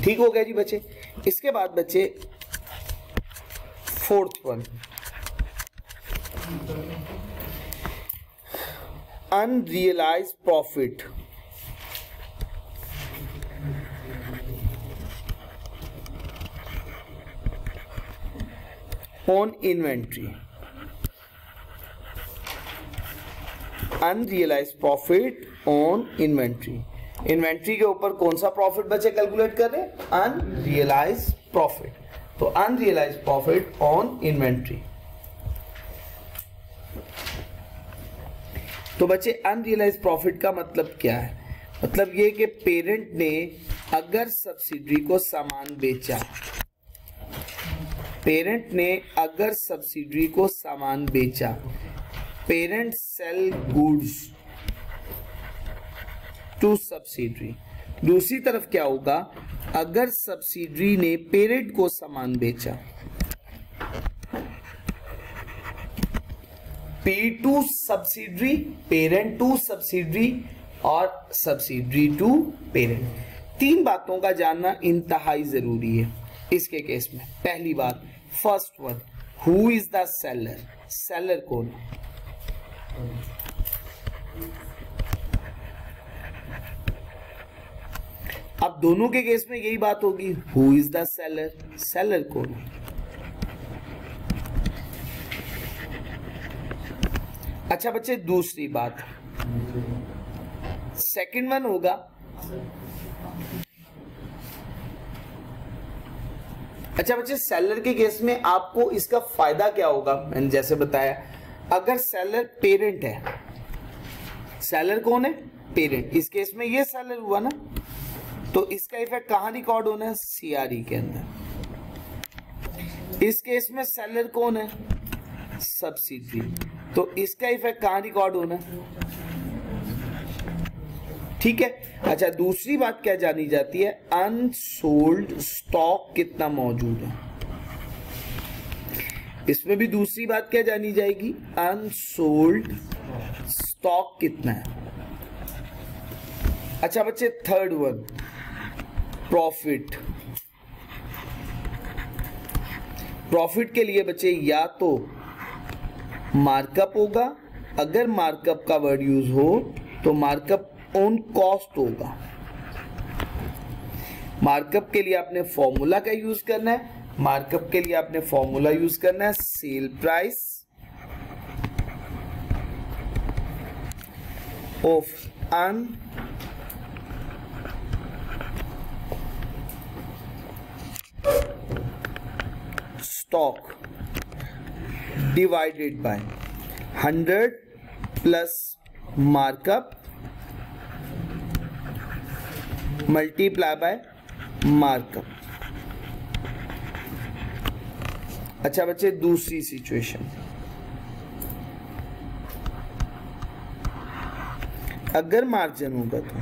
ठीक हो गया जी बच्चे। इसके बाद बच्चे fourth one, unrealised profit on inventory. Unrealised profit on inventory. Inventory के ऊपर कौन सा प्रॉफिट बचे कैलकुलेट कर रहे हैं, अनरियलाइज्ड प्रॉफिट। तो अनरियलाइज्ड प्रॉफिट ऑन इन्वेंट्री। तो बच्चे अनरियलाइज्ड प्रॉफिट का मतलब क्या है, मतलब ये कि पेरेंट ने अगर सब्सिडरी को सामान बेचा, पेरेंट ने अगर सब्सिडरी को सामान बेचा, parent sell goods to subsidiary. दूसरी तरफ क्या होगा, अगर सब्सिडरी ने पेरेंट को सामान बेचा, P to subsidiary, parent to subsidiary और सब्सिडरी टू पेरेंट। तीन बातों का जानना इंतहाई जरूरी है इसके केस में। पहली बात, first one, who is the seller, seller कौन। अब दोनों के केस में यही बात होगी, who is the seller, seller कौन। अच्छा बच्चे, दूसरी बात, सेकंड वन होगा अच्छा बच्चे, सेलर के केस में आपको इसका फायदा क्या होगा, मैंने जैसे बताया, अगर सेलर पेरेंट है, सेलर कौन है, पेरेंट, इस केस में ये सेलर हुआ ना, तो इसका इफेक्ट कहां रिकॉर्ड होना है, सीआरई के अंदर। इस केस में सेलर कौन है, सब्सिडी, तो इसका इफेक्ट कहां रिकॉर्ड होना है, ठीक है। अच्छा, दूसरी बात क्या जानी जाती है, अनसोल्ड स्टॉक कितना मौजूद है, इसमें भी दूसरी बात क्या जानी जाएगी, अनसोल्ड स्टॉक कितना है। अच्छा बच्चे, थर्ड वन, प्रॉफिट। प्रॉफिट के लिए बच्चे या तो मार्कअप होगा, अगर मार्कअप का वर्ड यूज हो तो मार्कअप ऑन कॉस्ट होगा। मार्कअप के लिए आपने फॉर्मूला का यूज करना है, मार्कअप के लिए आपने फॉर्मूला यूज करना है sale price of an stock divided by 100 plus markup multiply by markup. अच्छा बच्चे, दूसरी सिचुएशन, अगर मार्जिन होगा तो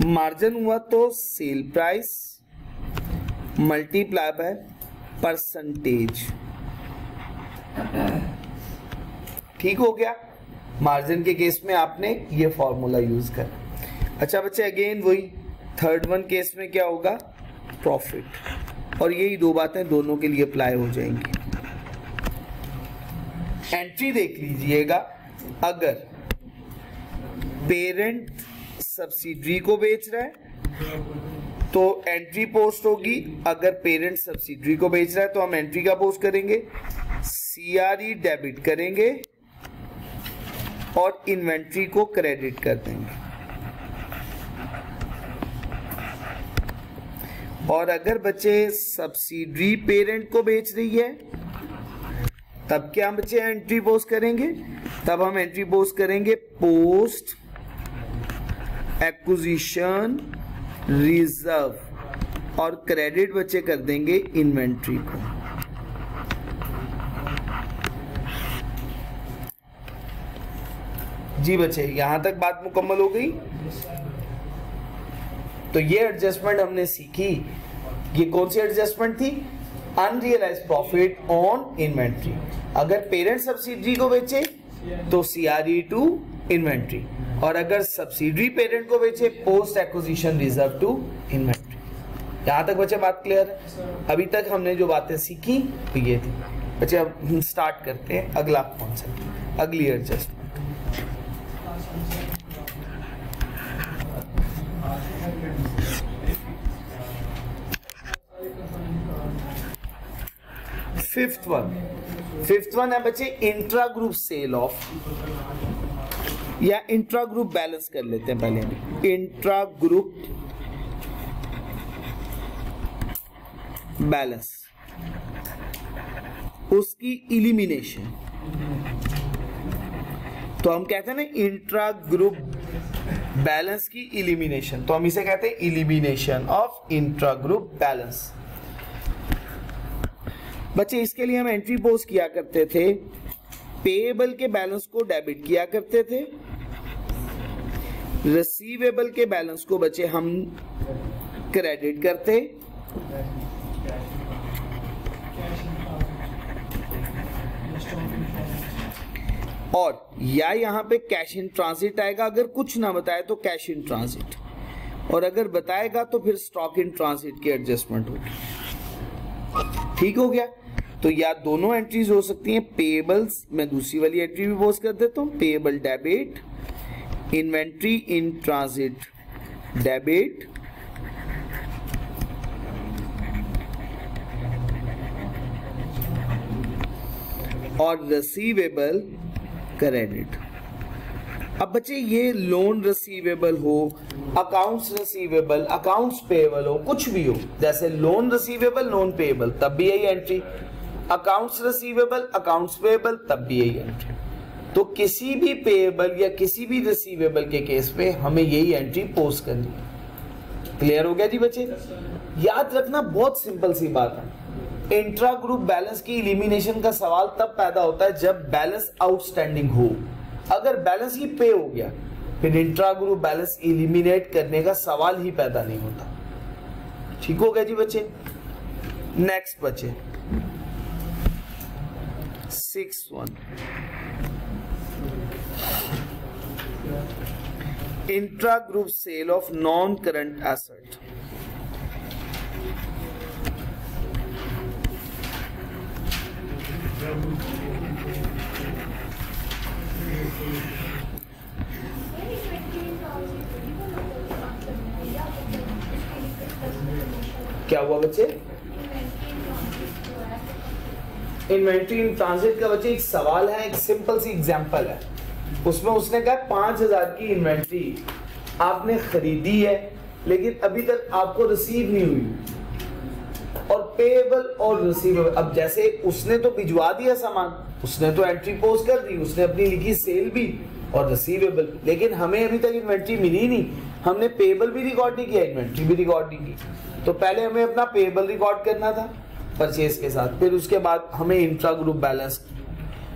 मार्जिन हुआ तो sale price multiply by percentage, ठीक हो गया। मार्जिन के केस में आपने ये फॉर्मूला यूज कर। अच्छा बच्चे, अगेन वही थर्ड वन केस में क्या होगा, प्रॉफिट, और यही दो बातें दोनों के लिए अप्लाई हो जाएंगी। एंट्री देख लीजिएगा, अगर पेरेंट सब्सिडरी को बेच रहा है तो एंट्री पोस्ट होगी, अगर पेरेंट सब्सिडरी को बेच रहा है तो हम एंट्री का पोस्ट करेंगे, सीआरई डेबिट करेंगे और इन्वेंट्री को क्रेडिट कर देंगे। और अगर बच्चे सब्सिडरी पेरेंट को बेच रही है तब क्या बच्चे एंट्री पोस्ट करेंगे, तब हम एंट्री पोस्ट करेंगे पोस्ट एक्विजिशन रिजर्व और क्रेडिट बच्चे कर देंगे इन्वेंट्री को। जी बच्चे, यहां तक बात मुकम्मल हो गई। तो ये एडजस्टमेंट हमने सीखी, ये कौन सी एडजस्टमेंट थी, अनरियलाइज प्रॉफिट ऑन इन्वेंट्री। अगर पेरेंट सब्सिडरी को बेचे तो सीआरई टू इन्वेंट्री, और अगर सब्सिडरी पेरेंट को बेचे post acquisition reserve to inventory. यहां तक बच्चे बात क्लियर है। अभी तक हमने जो बातें सीखी तो ये थी। बच्चे अब हम स्टार्ट करते हैं अगला कॉन्सेप्ट, अगली एडजस्टमेंट। फिफ्थ वन है बच्चे इंट्रा ग्रुप सेल ऑफ, या इंट्रा ग्रुप बैलेंस कर लेते हैं पहले हम। इंट्रा ग्रुप बैलेंस, उसकी इलिमिनेशन। तो हम कहते हैं ना इंट्रा ग्रुप बैलेंस की इलिमिनेशन, तो हम इसे कहते हैं elimination of intra group balance. बच्चे इसके लिए हम एंट्री पोस्ट किया करते थे, पेएबल के बैलेंस को डेबिट किया करते थे, रिसीवेबल के बैलेंस को बच्चे हम क्रेडिट करते, और या यहां पे कैश इन ट्रांजिट आएगा, अगर कुछ ना बताए तो कैश इन ट्रांजिट, और अगर बताएगा तो फिर स्टॉक इन ट्रांजिट की एडजस्टमेंट होगी। ठीक हो गया। तो या दोनों एंट्रीज हो सकती हैं, पेएबल्स, मैं दूसरी वाली एंट्री भी पोस्ट कर देता हूं, पेएबल डेबिट, इन्वेंट्री इन ट्रांजिट डेबिट, और रिसीवेबल क्रेडिट। अब बच्चे ये लोन रिसीवेबल हो, अकाउंट्स रिसीवेबल, अकाउंट्स पेएबल हो, कुछ भी हो, जैसे लोन रिसीवेबल, लोन पेएबल, तब भी यही entry, accounts receivable, accounts payable, तब भी यही एंट्री। तो किसी भी पेएबल या किसी भी रिसीवेबल के केस पे हमें यही एंट्री पोस्ट करनी है। क्लियर हो गया जी बच्चे? याद रखना बहुत सिंपल सी बात है, इंट्रा ग्रुप बैलेंस की इलिमिनेशन का सवाल तब पैदा होता है जब बैलेंस आउटस्टैंडिंग हो। अगर बैलेंस ही पे हो गया फिर इंट्रा ग्रुप बैलेंस इलिमिनेट करने का सवाल ही पैदा नहीं होता। ठीक हो गया जी बच्चे? नेक्स्ट बच्चे 6-1, intra group sale of non current asset. क्या हुआ बच्चे? इन्वेंट्री इन ट्रांजिट का बच्चे एक सवाल है, एक सिंपल सी एग्जांपल है। उसमें उसने कहा 5000 की इन्वेंट्री आपने खरीदी है लेकिन अभी तक आपको रिसीव नहीं हुई, और पेएबल और रिसीवेबल। अब जैसे उसने तो भिजवा दिया सामान, उसने तो एंट्री पोस्ट कर दी, उसने अपनी लिखी सेल भी और रिसीवेबल, लेकिन हमें अभी तक इन्वेंट्री मिली नहीं, हमने पेएबल भी रिकॉर्ड नहीं किया, इन्वेंट्री भी रिकॉर्ड नहीं की। तो पहले हमें अपना पेएबल रिकॉर्ड करना था परचेज के साथ, फिर उसके बाद हमें इंट्रा ग्रुप बैलेंस,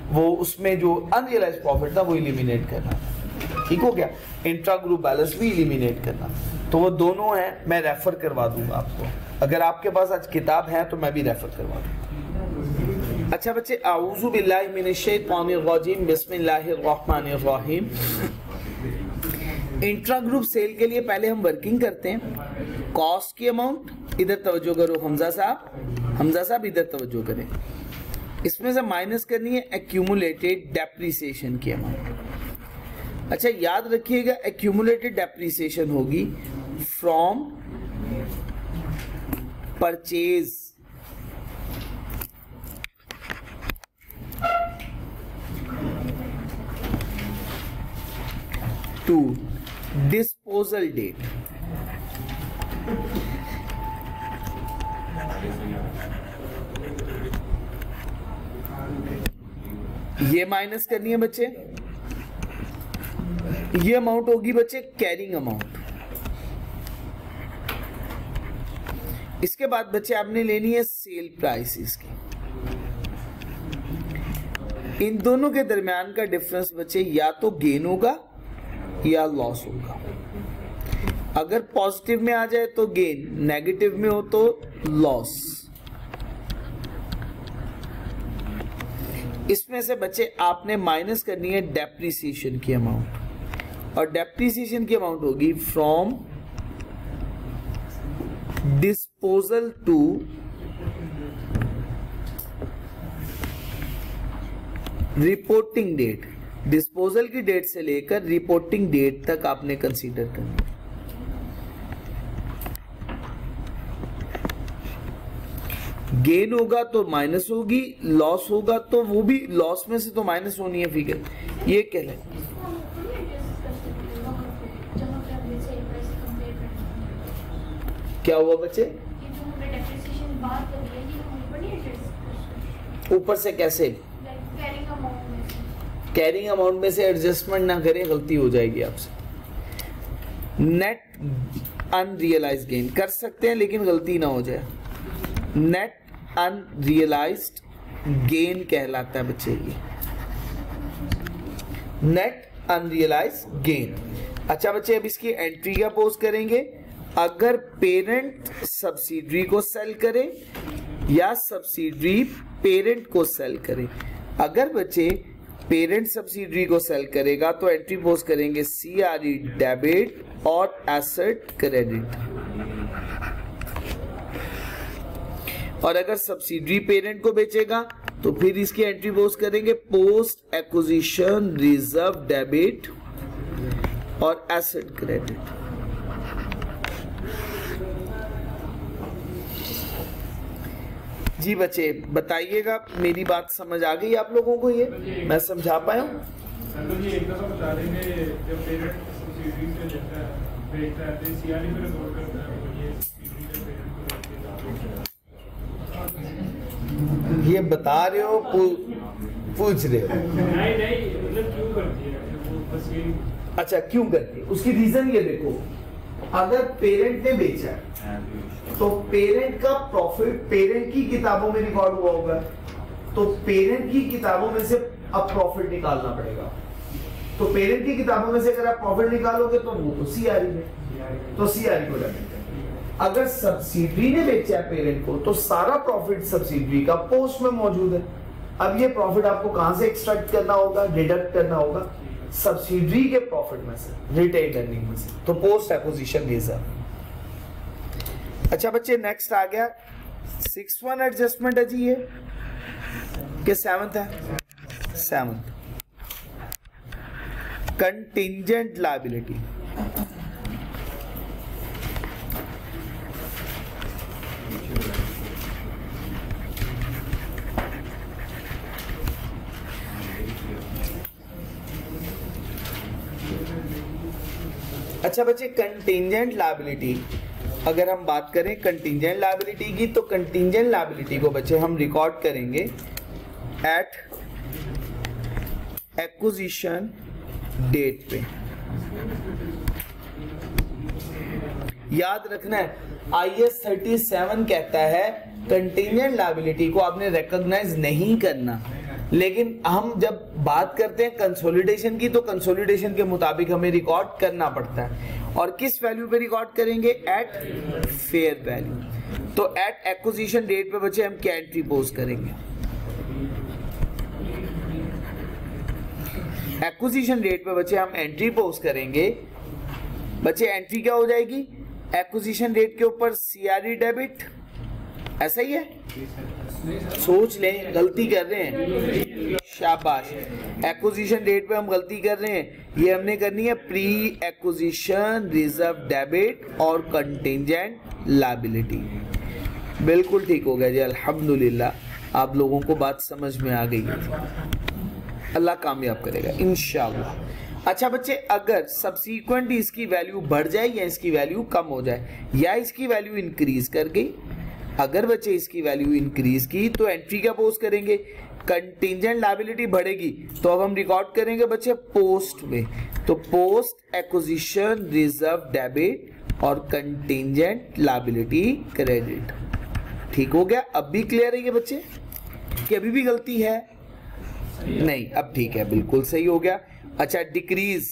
वो उसमें जो अनरियलाइज्ड प्रॉफिट था वो इलिमिनेट करना था। ठीक हो गया? इंट्रा ग्रुप बैलेंस भी इलिमिनेट करना, तो वो दोनों हैं, मैं रेफर करवा दूंगा आपको। अगर आपके पास आज किताब है तो मैं भी रेफर करवा दूंगा। अच्छा बच्चे, आऊज़ु बिल्लाहि मिनश शैतानिर रजीम, बिस्मिल्लाहिर रहमानिर रहीम। इंट्रा ग्रुप सेल के लिए पहले हम वर्किंग करते हैं। कॉस्ट की अमाउंट, इधर तवज्जो करो हमजा साहब इधर तवज्जो करें, इसमें से माइनस करनी है एक्यूमुलेटेड डेप्रिसिएशन की अमाउंट। अच्छा याद रखिएगा, एक्यूमुलेटेड डेप्रिसिएशन होगी from purchase to disposal date. ये माइनस करनी है बच्चे, ये अमाउंट होगी बच्चे कैरिंग अमाउंट। इसके बाद बच्चे आपने लेनी है सेल प्राइस इसकी। इन दोनों के दरमियान का डिफरेंस बच्चे या तो गेन होगा या लॉस होगा। अगर पॉजिटिव में आ जाए तो गेन, नेगेटिव में हो तो लॉस। इसमें से बच्चे आपने माइनस करनी है डेप्रिसिएशन की अमाउंट, और डेप्रिसिएशन की अमाउंट होगी from disposal to reporting date. Disposal की डेट से लेकर रिपोर्टिंग डेट तक आपने कंसीडर करना। गेन होगा तो माइनस होगी, लॉस होगा तो वो भी लॉस में से तो माइनस होनी है फिगर। ये कह लें क्या हुआ बच्चे? ऊपर से कैसे? कैरिंग अमाउंट में से एडजस्टमेंट ना करें, गलती हो जाएगी आपसे। नेट अनरियलाइज्ड गेन कर सकते हैं लेकिन गलती ना हो जाए। नेट अनरियलाइज्ड गेन कहलाता है बच्चे ये, नेट अनरियलाइज्ड गेन। अच्छा बच्चे, अब इसकी एंट्री क्या पोस्ट करेंगे? अगर पेरेंट सब्सिडरी को सेल करे या सब्सिडरी पेरेंट को सेल करे। अगर बच्चे पेरेंट सब्सिडरी को सेल करेगा तो एंट्री पोस्ट करेंगे CRE डेबिट और एसेट क्रेडिट। और अगर सब्सिडरी पेरेंट को बेचेगा तो फिर इसकी एंट्री पोस्ट करेंगे पोस्ट एक्विजिशन रिजर्व डेबिट और एसेट क्रेडिट। जी बच्चे बताइएगा, मेरी बात समझ आ गई आप लोगों को? ये मैं समझा पाया हूं? जी एक दफा बता देंगे जब पेरेंट सब्सिडी से लेता है बेचता है तो सीआरई में रिकॉर्ड करता है और ये सब्सिडी का पेरेंट को ये बता रहे हो पूछ रहे हो? नहीं मतलब क्यों करती है वो बस ये। अच्छा क्यों करती है उसकी रीजन ये देखो, अगर पेरेंट ने बेचा है तो पेरेंट का प्रॉफिट पेरेंट की किताबों में रिकॉर्ड हुआ होगा, तो पेरेंट की किताबों में से अब प्रॉफिट निकालना पड़ेगा। तो पेरेंट की किताबों में से अगर आप प्रॉफिट निकालोगे तो वो तो सीआरई में, तो सीआरई को डेबिट करेंगे। अगर सब्सिडरी ने बेचा है पेरेंट को तो सारा प्रॉफिट सब्सिडरी का पोस्ट में मौजूद है। अब ये प्रॉफिट आपको कहां से एक्सट्रैक्ट करना होगा, डिडक्ट करना होगा सब्सिडरी के प्रॉफिट में से, रिटेन अर्निंग में से, तो पोस्ट एक्विजिशन रिजर्व। अच्छा बच्चे नेक्स्ट आ गया 6th एडजस्टमेंट है जी, ये कि 7th है? 7th contingent liability. अच्छा बच्चे कंटिंजेंट लायबिलिटी अगर हम बात करें कंटिंजेंट लायबिलिटी की, तो कंटिंजेंट लायबिलिटी को बच्चे हम रिकॉर्ड करेंगे एट एक्विजिशन डेट पे। याद रखना है IS 37 कहता है कंटिंजेंट लायबिलिटी को आपने रिकॉग्नाइज नहीं करना, लेकिन हम जब बात करते हैं कंसोलिडेशन की तो कंसोलिडेशन के मुताबिक हमें रिकॉर्ड करना पड़ता है। और किस वैल्यू पे रिकॉर्ड करेंगे? At fair value. तो एट एक्विजिशन डेट पे बच्चे हम क्या एंट्री पोज करेंगे? एक्विजिशन डेट पे बच्चे हम एंट्री पोज करेंगे। बच्चे एंट्री क्या हो जाएगी? एक्विजिशन डेट के ऊपर सीआरई डेबिट, ऐसा ही है? सोच लें, गलती कर रहे हैं, शाबाश। एक्विजिशन डेट पे हम गलती कर रहे हैं, ये हमने करनी है प्री एक्विजिशन रिजर्व डेबिट और कंटिंजेंट लायबिलिटी। बिल्कुल ठीक हो गया जी, अल्हम्दुलिल्लाह आप लोगों को बात समझ में आ गई है, अल्लाह कामयाब करेगा इंशाअल्लाह। अच्छा बच्चे अगर सब्सीक्वेंट इसकी वैल्यू बढ़ जाए या इसकी वैल्यू कम हो जाए या इसकी वैल्यू इंक्रीज कर गई, अगर बच्चे इसकी वैल्यू इंक्रीज की तो एंट्री क्या पोस्ट करेंगे? कंटिंजेंट लायबिलिटी बढ़ेगी तो अब हम रिकॉर्ड करेंगे बच्चे पोस्ट में, तो पोस्ट एक्विजिशन रिजर्व डेबिट और कंटिंजेंट लायबिलिटी क्रेडिट। ठीक हो गया? अब भी क्लियर है ये बच्चे कि अभी भी गलती है? नहीं, अब ठीक है, बिल्कुल सही हो गया। अच्छा डिक्रीज,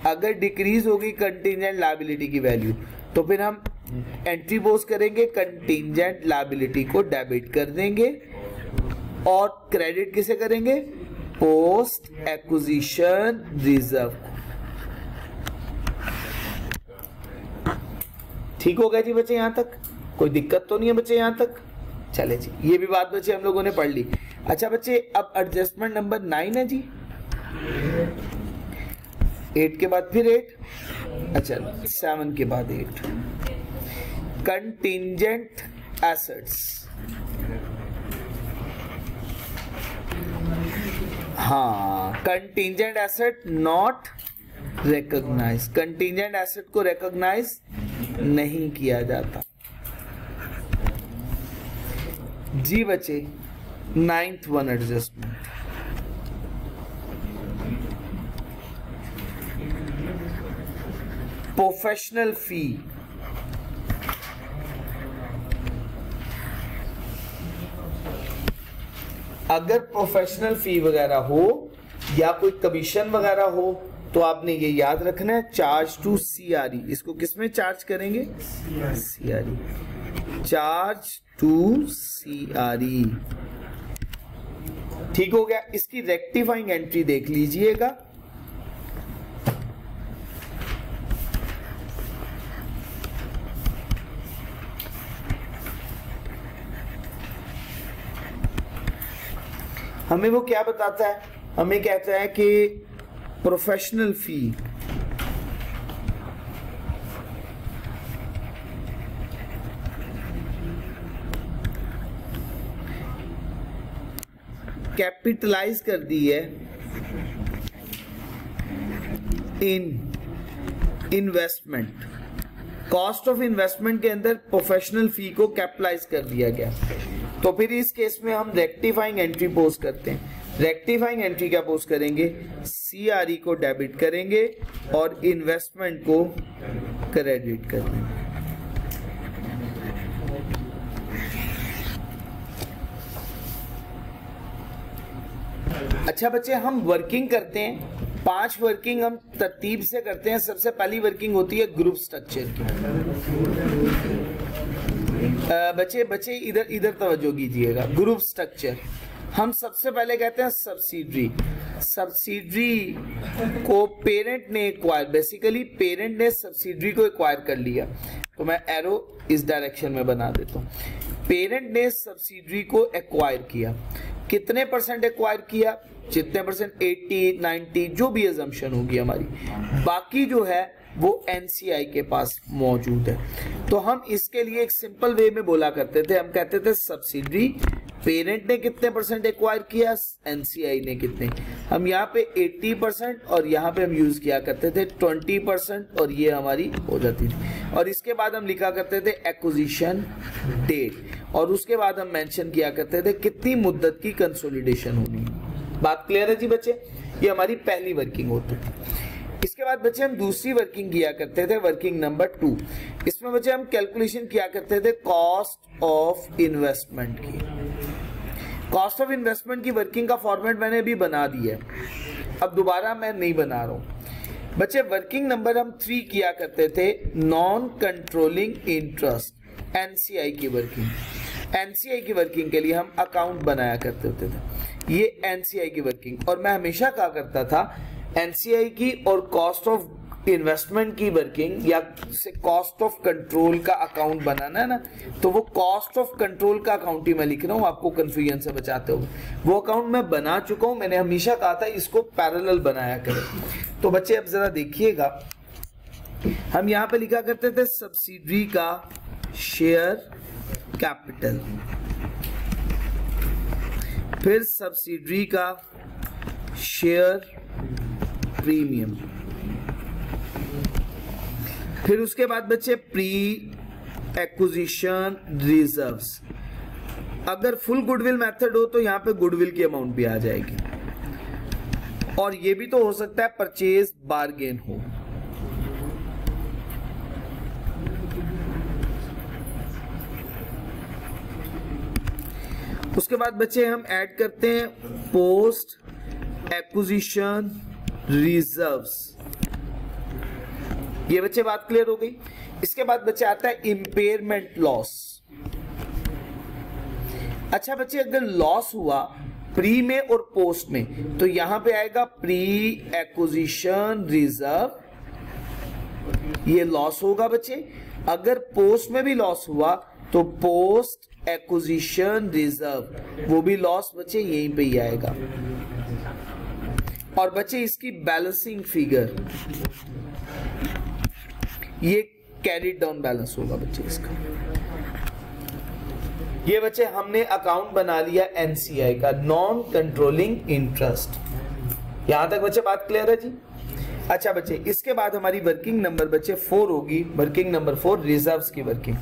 अगर डिक्रीज होगी कंटिंजेंट लायबिलिटी की वैल्यू तो फिर हम एंट्री पोज करेंगे, कंटिंजेंट लायबिलिटी को डेबिट कर देंगे और क्रेडिट किसे करेंगे? Post acquisition reserve. ठीक हो गया जी बच्चे? यहां तक कोई दिक्कत तो नहीं है बच्चे? यहां तक चले जी, ये भी बात बच्चे हम लोगों ने पढ़ ली। अच्छा बच्चे अब एडजस्टमेंट नंबर 9 है जी, 8 के बाद फिर 8, अच्छा 7 के बाद 8। कंटिंजेंट एसेट्स, हाँ contingent asset not recognise, contingent asset को रिकॉग्नाइज नहीं किया जाता जी बच्चे। 9th वन एडजस्टमेंट, प्रोफेशनल फी। अगर प्रोफेशनल फी वगैरह हो या कोई कमीशन वगैरह हो तो आपने ये याद रखना है चार्ज टू सीआरई। इसको किसमें चार्ज करेंगे? CRE, charge to CRE. ठीक हो गया? इसकी रेक्टिफाइंग एंट्री देख लीजिएगा। हमें वो क्या बताता है? हमें कहता है कि प्रोफेशनल फी कैपिटलाइज कर दी है इन इन्वेस्टमेंट, कॉस्ट ऑफ इन्वेस्टमेंट के अंदर प्रोफेशनल फी को कैपिटलाइज कर दिया गया, तो फिर इस केस में हम रेक्टिफाइंग एंट्री पोस्ट करते हैं। रेक्टिफाइंग एंट्री क्या पोस्ट करेंगे, CRE को डेबिट करेंगे और इन्वेस्टमेंट को क्रेडिट कर देंगे। अच्छा बच्चे, हम वर्किंग करते हैं, 5 वर्किंग हम तरतीब से करते हैं। सबसे पहली वर्किंग होती है ग्रुप स्ट्रक्चर की। बच्चे इधर तवज्जो कीजिएगा। ग्रुप स्ट्रक्चर हम सबसे पहले कहते हैं सब्सिडरी। सब्सिडरी को पेरेंट ने एक्वायर, बेसिकली पेरेंट ने सब्सिडरी को एक्वायर कर लिया, तो मैं एरो इस डायरेक्शन में बना देता हूँ। पेरेंट ने सब्सिडरी को एक्वायर किया, कितने परसेंट एक्वायर किया, जितने परसेंट 80, 90 जो भी अजम्पशन होगी हमारी, बाकी जो है वो NCI के पास मौजूद है। तो हम इसके लिए एक सिंपल वे में बोला करते थे, हम कहते थे सब्सिडरी पेरेंट ने कितने परसेंट एक्वायर किया, NCI ने कितने। हम यहाँ पे 80% और यहाँ पे हम यूज किया करते थे 20%, और ये हमारी हो जाती थी। और इसके बाद हम लिखा करते थे एक्विजिशन डेट, और उसके बाद हम मेंशन किया करते थे कितनी मुद्दत की कंसोलिडेशन होनी है। बात क्लियर है जी बच्चे? ये हमारी पहली वर्किंग होती थी। इसके बाद बच्चे हम दूसरी वर्किंग किया करते थे, वर्किंग नंबर 2। इसमें बच्चे हम कैलकुलेशन किया करते थे कॉस्ट ऑफ इन्वेस्टमेंट की। कॉस्ट ऑफ इन्वेस्टमेंट की वर्किंग का फॉर्मेट मैंने अभी बना दिया है, अब दोबारा मैं नहीं बना रहा हूं। बच्चे वर्किंग नंबर हम 3 किया करते थे, नॉन कंट्रोलिंग इंटरेस्ट, NCI की वर्किंग। NCI की वर्किंग के लिए हम अकाउंट बनाया करते होते थे, ये NCI की वर्किंग। और मैं हमेशा कहा करता था NCI की और कॉस्ट ऑफ इन्वेस्टमेंट की वर्किंग या कॉस्ट ऑफ कंट्रोल का अकाउंट बनाना है ना, तो वो कॉस्ट ऑफ कंट्रोल का अकाउंट ही मैं लिख रहा हूँ आपको कंफ्यूजन से बचाते हुए। वो अकाउंट मैं बना चुका हूँ, मैंने हमेशा कहा था इसको पैरेलल बनाया करें। तो बच्चे अब जरा देखिएगा, हम यहाँ पे लिखा करते थे सब्सिडरी का शेयर कैपिटल, फिर सब्सिडरी का शेयर प्रीमियम, फिर उसके बाद बच्चे प्री एक्विजिशन रिजर्व्स। अगर फुल गुडविल मेथड हो तो यहाँ पे गुडविल की अमाउंट भी आ जाएगी, और ये भी तो हो सकता है परचेज बारगेन हो। उसके बाद बच्चे हम ऐड करते हैं पोस्ट एक्विजिशन रिजर्व्स। ये बच्चे बात क्लियर हो गई। इसके बाद बच्चे आता है इंपेयरमेंट लॉस। अच्छा बच्चे, अगर लॉस हुआ प्री में और पोस्ट में, तो यहां पे आएगा प्री एक्विजिशन रिजर्व, ये लॉस होगा बच्चे। अगर पोस्ट में भी लॉस हुआ तो पोस्ट एक्विजिशन रिजर्व, वो भी लॉस बच्चे यहीं पे ही आएगा। और बच्चे इसकी बैलेंसिंग फिगर, ये कैरिड डाउन बैलेंस होगा बच्चे इसका। ये बच्चे हमने अकाउंट बना लिया NCI का, नॉन कंट्रोलिंग इंटरेस्ट। यहां तक बच्चे बात क्लियर है जी? अच्छा बच्चे, इसके बाद हमारी वर्किंग नंबर बच्चे 4 होगी। वर्किंग नंबर 4 रिजर्व्स की वर्किंग।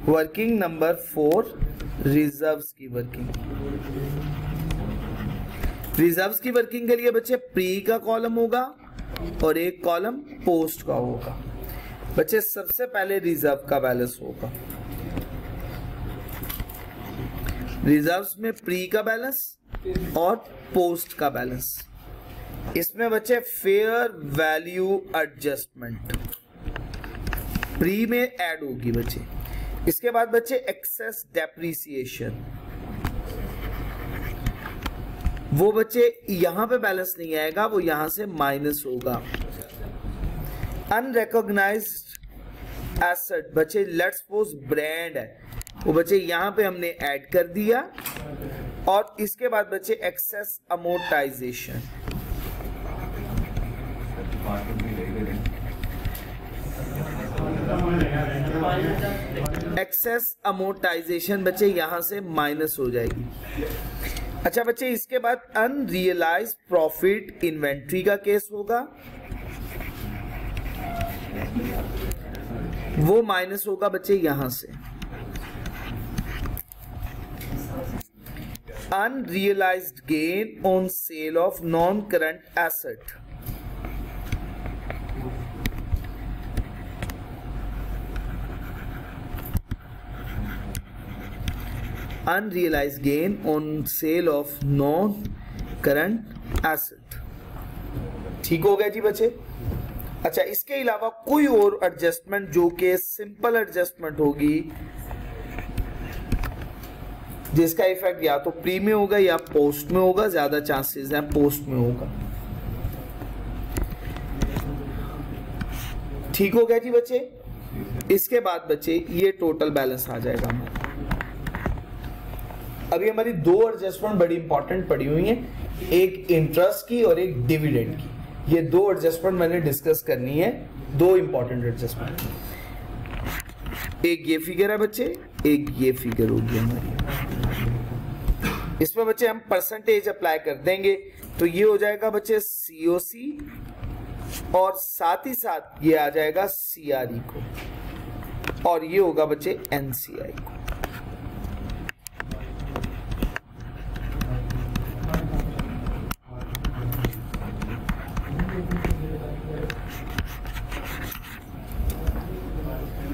वर्किंग नंबर 4 रिजर्व्स की वर्किंग। रिजर्व्स की वर्किंग के लिए बच्चे प्री का कॉलम होगा और एक कॉलम पोस्ट का होगा। बच्चे सबसे पहले रिजर्व का बैलेंस होगा। रिजर्व्स में प्री का बैलेंस और पोस्ट का बैलेंस। इसमें बच्चे फेयर वैल्यू एडजस्टमेंट प्री में ऐड होगी बच्चे। इसके बाद बच्चे एक्सेस डेप्रिसिएशन, वो बच्चे यहां पे बैलेंस नहीं आएगा, वो यहां से माइनस होगा। अनरिकॉग्नाइज्ड एसेट बच्चे, लेट्स सपोज ब्रांड है, वो बच्चे यहां पे हमने ऐड कर दिया। और इसके बाद बच्चे एक्सेस अमोर्टाइजेशन, एक्सेस अमोर्टाइजेशन बच्चे यहां से माइनस हो जाएगी। अच्छा बच्चे, इसके बाद अनरियलाइज्ड प्रॉफिट इन्वेंट्री का केस होगा, वो माइनस होगा बच्चे यहां से। Unrealised gain on sale of non current asset, unrealised gain on sale of non current asset. ठीक हो गया जी बच्चे। अच्छा, इसके अलावा कोई और एडजस्टमेंट जो कि सिंपल एडजस्टमेंट होगी, जिसका इफेक्ट या तो प्री में होगा या पोस्ट में होगा, ज्यादा चांसेस हैं पोस्ट में होगा। ठीक हो गया जी बच्चे। इसके बाद बच्चे ये टोटल बैलेंस आ जाएगा हमारा। अभी हमारी दो एडजस्टमेंट बड़ी इंपॉर्टेंट पड़ी हुई हैं, एक इंटरेस्ट की और एक डिविडेंड की। ये दो एडजस्टमेंट मैंने डिस्कस करनी है, दो इंपॉर्टेंट एडजस्टमेंट। एक ये फिगर है बच्चे, एक ये फिगर होगी हमारी। इसमें बच्चे हम परसेंटेज अप्लाई कर देंगे तो ये हो जाएगा बच्चे सीओसी, और साथ ही साथ ये आ जाएगा सीआरई को, और ये होगा बच्चे एनसीआई को।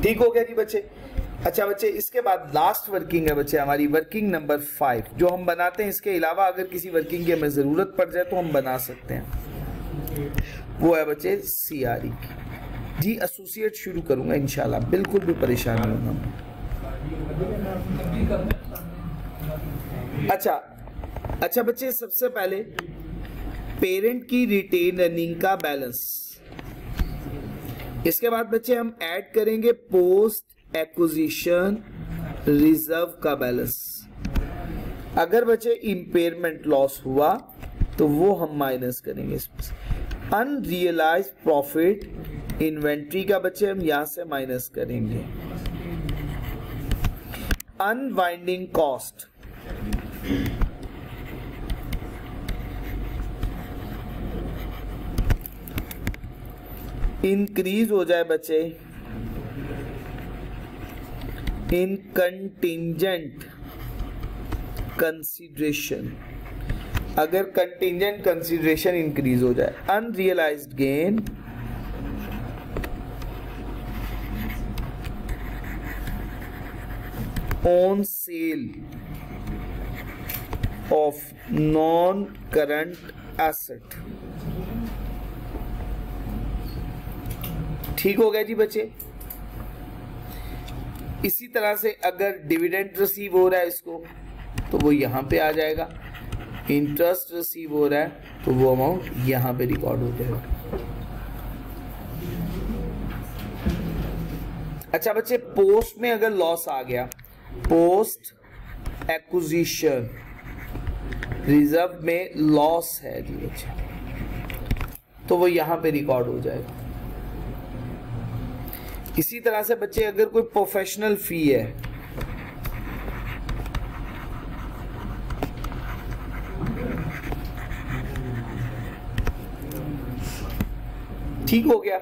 ठीक हो गया जी बच्चे। अच्छा बच्चे, इसके बाद लास्ट वर्किंग है बच्चे हमारी, वर्किंग नंबर 5 जो हम बनाते हैं। इसके अलावा अगर किसी वर्किंग की हमें जरूरत पड़ जाए तो हम बना सकते हैं, वो है बच्चे सीआरई की। जी एसोसिएट शुरू करूंगा इंशाल्लाह, बिल्कुल भी परेशान नहीं होना। अच्छा बच्चे, सबसे पहले पेरेंट की रिटेन अर्निंग का बैलेंस। इसके बाद बच्चे हम ऐड करेंगे पोस्ट एक्विजिशन रिजर्व का बैलेंस। अगर बच्चे इंपेयरमेंट लॉस हुआ तो वो हम माइनस करेंगे इसमें। अनरियलाइज्ड प्रॉफिट इन्वेंट्री का बच्चे हम यहां से माइनस करेंगे। अनवाइंडिंग कॉस्ट, इंक्रीज हो जाए बच्चे इन कंटिंजेंट कंसीडरेशन, अगर कंटिंजेंट कंसीडरेशन इंक्रीज हो जाए। Unrealised gain on sale of non current asset. ठीक हो गया जी बच्चे। इसी तरह से अगर डिविडेंड रिसीव हो रहा है इसको तो वो यहां पे आ जाएगा, इंटरेस्ट रिसीव हो रहा है तो वो अमाउंट यहां पे रिकॉर्ड हो जाएगा। अच्छा बच्चे, पोस्ट में अगर लॉस आ गया, पोस्ट एक्विजिशन रिजर्व में लॉस है जी बच्चे, तो वो यहां पे रिकॉर्ड हो जाएगा। इसी तरह से बच्चे अगर कोई प्रोफेशनल फी है, ठीक हो गया।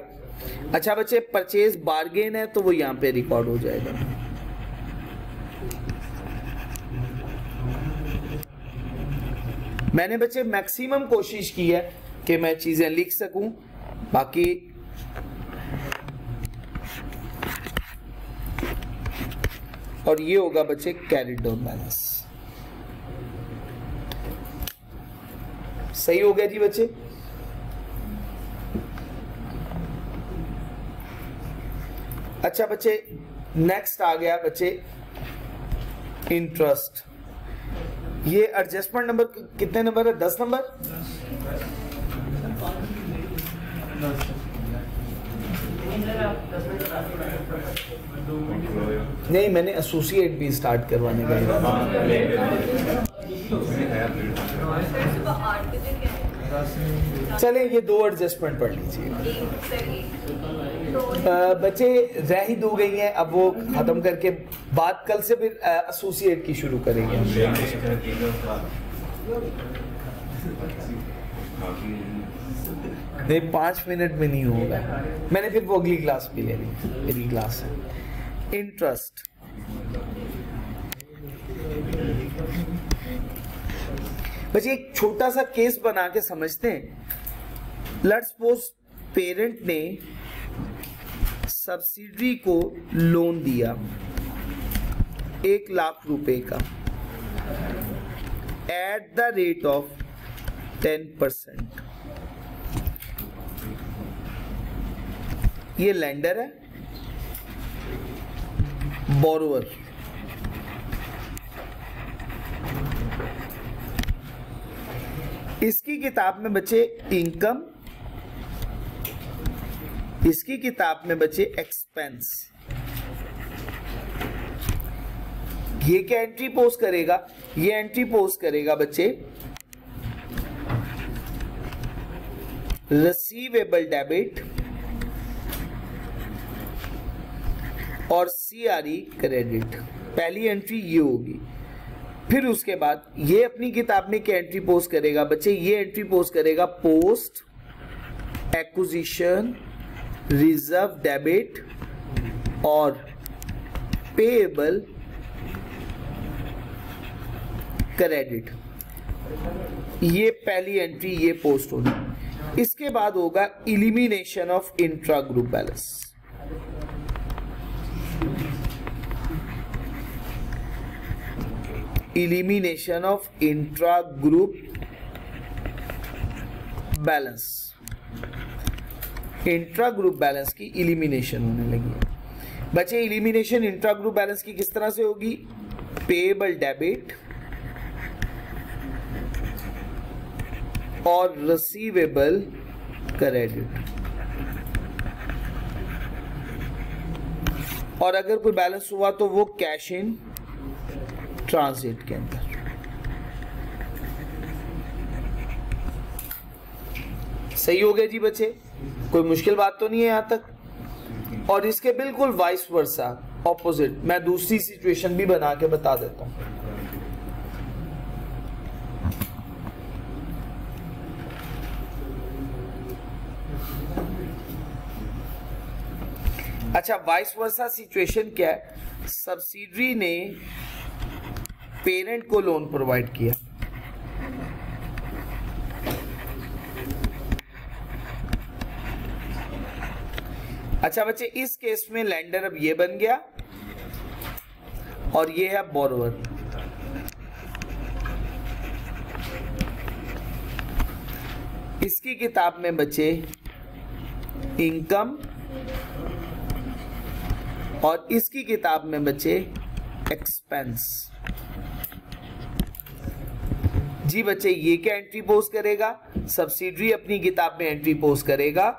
अच्छा बच्चे, परचेज बार्गेन है तो वो यहां पे रिकॉर्ड हो जाएगा। मैंने बच्चे मैक्सिमम कोशिश की है कि मैं चीजें लिख सकूं, बाकी और ये होगा बच्चे कैरिड डाउन बैलेंस। सही हो गया जी बच्चे। अच्छा बच्चे, नेक्स्ट आ गया बच्चे इंटरेस्ट। ये एडजस्टमेंट नंबर कितने नंबर है? 10 नंबर। नहीं, मैंने एसोसिएट भी स्टार्ट करवाने का। चले ये दो एडजस्टमेंट पढ़ लीजिए बच्चे, रह ही दो गई हैं, अब वो खत्म करके बात कल से फिर एसोसिएट की शुरू करेंगे। नहीं, 5 मिनट में नहीं होगा। मैंने फिर वो अगली क्लास भी ले ली, अगली क्लास है इंटरेस्ट। बच्चे एक छोटा सा केस बना के समझते हैं। लेट्स सपोज पेरेंट ने सब्सिडी को लोन दिया 1 लाख रुपए का एट द रेट ऑफ 10%। ये लेंडर है, बोरोवर। इसकी किताब में बचे इनकम, इसकी किताब में बचे एक्सपेंस। ये क्या एंट्री पोस्ट करेगा? ये एंट्री पोस्ट करेगा बच्चे रिसीवेबल डेबिट और सीआरई क्रेडिट। पहली एंट्री ये होगी। फिर उसके बाद ये अपनी किताब में क्या एंट्री पोस्ट करेगा बच्चे? ये एंट्री पोस्ट करेगा पोस्ट एक्विजिशन रिजर्व डेबिट और पेएबल क्रेडिट। ये पहली एंट्री ये पोस्ट होगी। इसके बाद होगा elimination of intra group balance. Elimination of intra group balance. Intra group balance की इलिमिनेशन होने लगी है बच्चे। इलिमिनेशन इंट्रा ग्रुप बैलेंस की किस तरह से होगी? पेएबल डेबिट और रिसीवेबल क्रेडिट। और अगर कोई बैलेंस हुआ तो वो कैश इन ट्रांजिट के अंदर। सही हो गया जी बच्चे? कोई मुश्किल बात तो नहीं है यहां तक? और इसके बिल्कुल वाइस वर्सा ऑपोजिट मैं दूसरी सिचुएशन भी बना के बता देता हूं। अच्छा, वाइस वर्सा सिचुएशन क्या है? सब्सिडरी ने पेरेंट को लोन प्रोवाइड किया। अच्छा बच्चे, इस केस में लेंडर अब ये बन गया और ये है बोरोवर। इसकी किताब में बचे इनकम और इसकी किताब में बचे एक्सपेंस। जी बच्चे, ये क्या एंट्री पोस्ट करेगा? सब्सिडरी अपनी किताब में एंट्री पोस्ट करेगा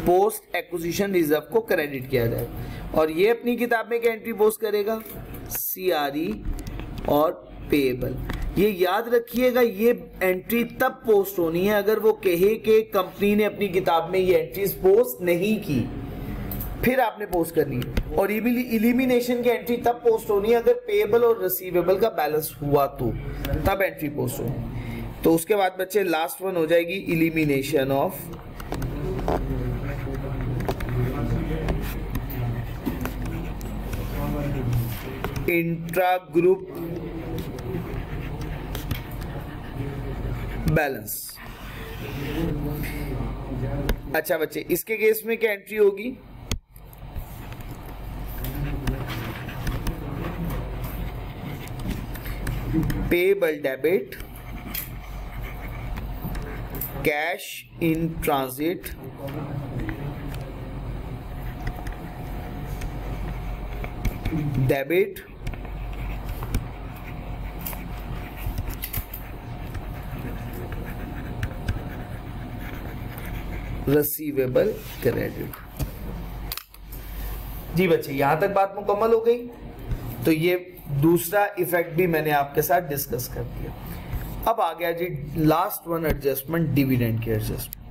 पोस्ट एक्विजिशन रिजर्व को क्रेडिट किया जाए। और ये अपनी किताब में क्या एंट्री पोस्ट करेगा? सीआरई और पेएबल। ये याद रखिएगा, ये एंट्री तब पोस्ट होनी है अगर वो कहे कि कंपनी ने अपनी किताब में ये एंट्रीज पोस्ट नहीं की, फिर आपने पोस्ट करनी है। और इलिमिनेशन की एंट्री तब पोस्ट होनी है अगर पेएबल और रिसीवेबल का बैलेंस हुआ तो तब एंट्री पोस्ट होनी। तो उसके बाद बच्चे लास्ट वन हो जाएगी elimination of intra group balance. अच्छा बच्चे, इसके केस में क्या एंट्री होगी? Payable debit, cash in transit, debit, receivable credit. जी बच्चे, यहां तक बात मुकम्मल हो गई। तो ये दूसरा इफेक्ट भी मैंने आपके साथ डिस्कस कर दिया। अब आ गया जी लास्ट वन एडजस्टमेंट, डिविडेंड की एडजस्टमेंट।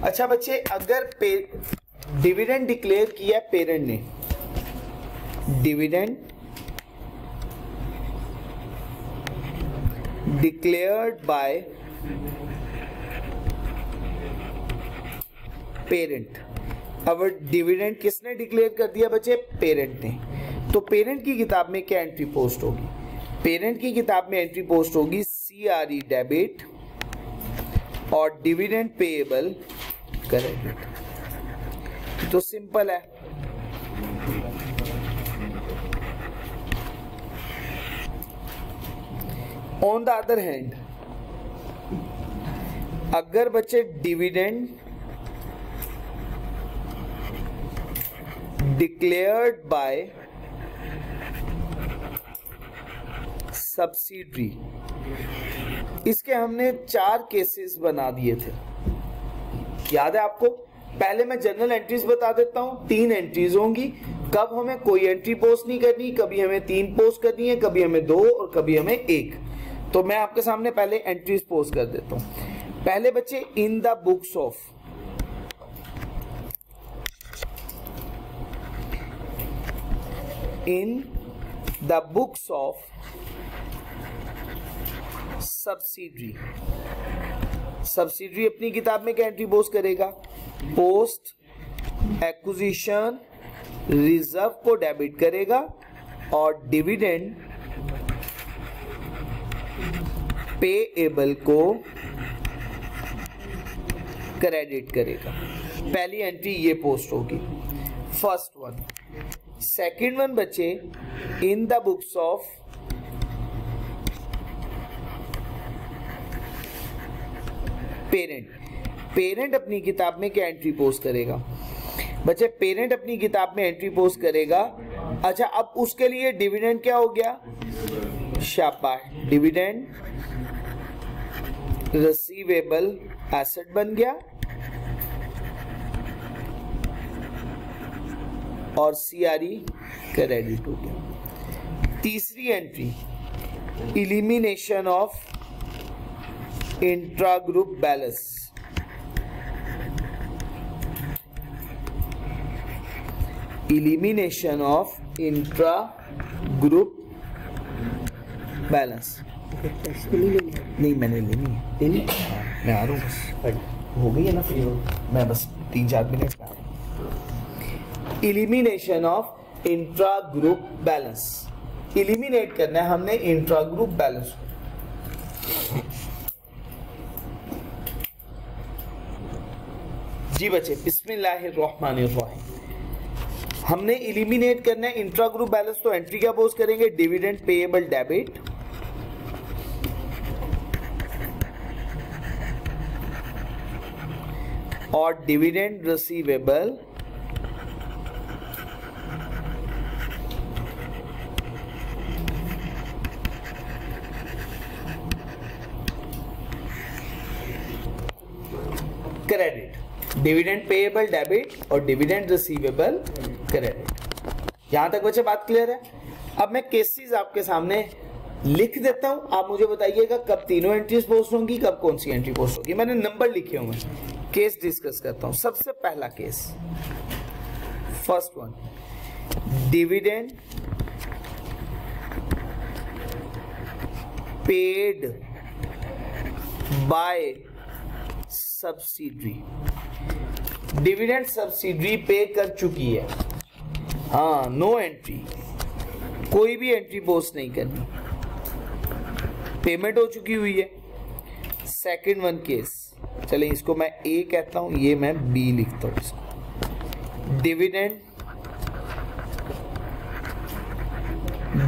अच्छा बच्चे, अगर डिविडेंड डिक्लेयर किया पेरेंट ने, डिविडेंड डिक्लेयर्ड बाय पेरेंट। अब डिविडेंड किसने डिक्लेयर कर दिया बच्चे? पेरेंट ने। तो पेरेंट की किताब में क्या एंट्री पोस्ट होगी? पेरेंट की किताब में एंट्री पोस्ट होगी CRE डेबिट और डिविडेंड पेएबल क्रेडिट। तो सिंपल है। ऑन द अदर हैंड, अगर बच्चे डिविडेंड डिक्लेयर्ड बाय सब्सिडरी, इसके हमने 4 केसेस बना दिए थे, याद है आपको? पहले मैं जनरल एंट्रीज बता देता हूं। 3 एंट्रीज होंगी। कब हमें कोई एंट्री पोस्ट नहीं करनी, कभी हमें 3 पोस्ट करनी है, कभी हमें 2 और कभी हमें 1। तो मैं आपके सामने पहले एंट्रीज पोस्ट कर देता हूं। पहले बच्चे in the books of, in the books of subsidiary. Subsidiary अपनी किताब में क्या एंट्री पोस्ट करेगा? पोस्ट एक्विजिशन रिजर्व को डेबिट करेगा और डिविडेंड पेएबल को क्रेडिट करेगा। पहली एंट्री ये पोस्ट होगी, फर्स्ट वन। सेकंड वन बच्चे in the books of parent. Parent अपनी किताब में क्या एंट्री पोस्ट करेगा? बच्चे पेरेंट अपनी किताब में एंट्री पोस्ट करेगा। अच्छा, अब उसके लिए डिविडेंड क्या हो गया? शाबाश, डिविडेंड रिसीवेबल एसेट बन गया और CRE क्रेडिट हो गया। तीसरी entry elimination of intra group balance. Elimination of intra group balance. नहीं मैंने लेनी है, मैं आ रहा हूँ, बस हो गई है ना फ्री, मैं बस 3-4 मिनट में आ रहा हूँ। Elimination of intra group balance. Eliminate करना है हमने इंट्रा ग्रुप बैलेंस। जी बच्चे, बिस्मिल्लाहिर्रहमानिर्रहीम। हमने इलिमिनेट करना है इंट्रा ग्रुप बैलेंस, तो एंट्री क्या पोस्ट करेंगे? डिविडेंड पेएबल डेबिट और dividend receivable credit. Dividend payable debit और डिविडेंड रिसीवेबल क्रेडिट। यहां तक बच्चे बात क्लियर है? अब मैं केसेस आपके सामने लिख देता हूं, आप मुझे बताइएगा कब तीनों एंट्रीज पोस्ट होंगी, कब कौन सी एंट्री पोस्ट होगी। मैंने नंबर लिखे हुए हैं। केस डिस्कस करता हूं। सबसे पहला case, first one, dividend paid by subsidiary. Dividend subsidiary पे कर चुकी है, हाँ, नो एंट्री, कोई भी एंट्री पोस्ट नहीं करनी, पेमेंट हो चुकी हुई है। सेकंड वन केस, चले इसको मैं ए कहता हूं, ये मैं बी लिखता हूं इसको। Dividend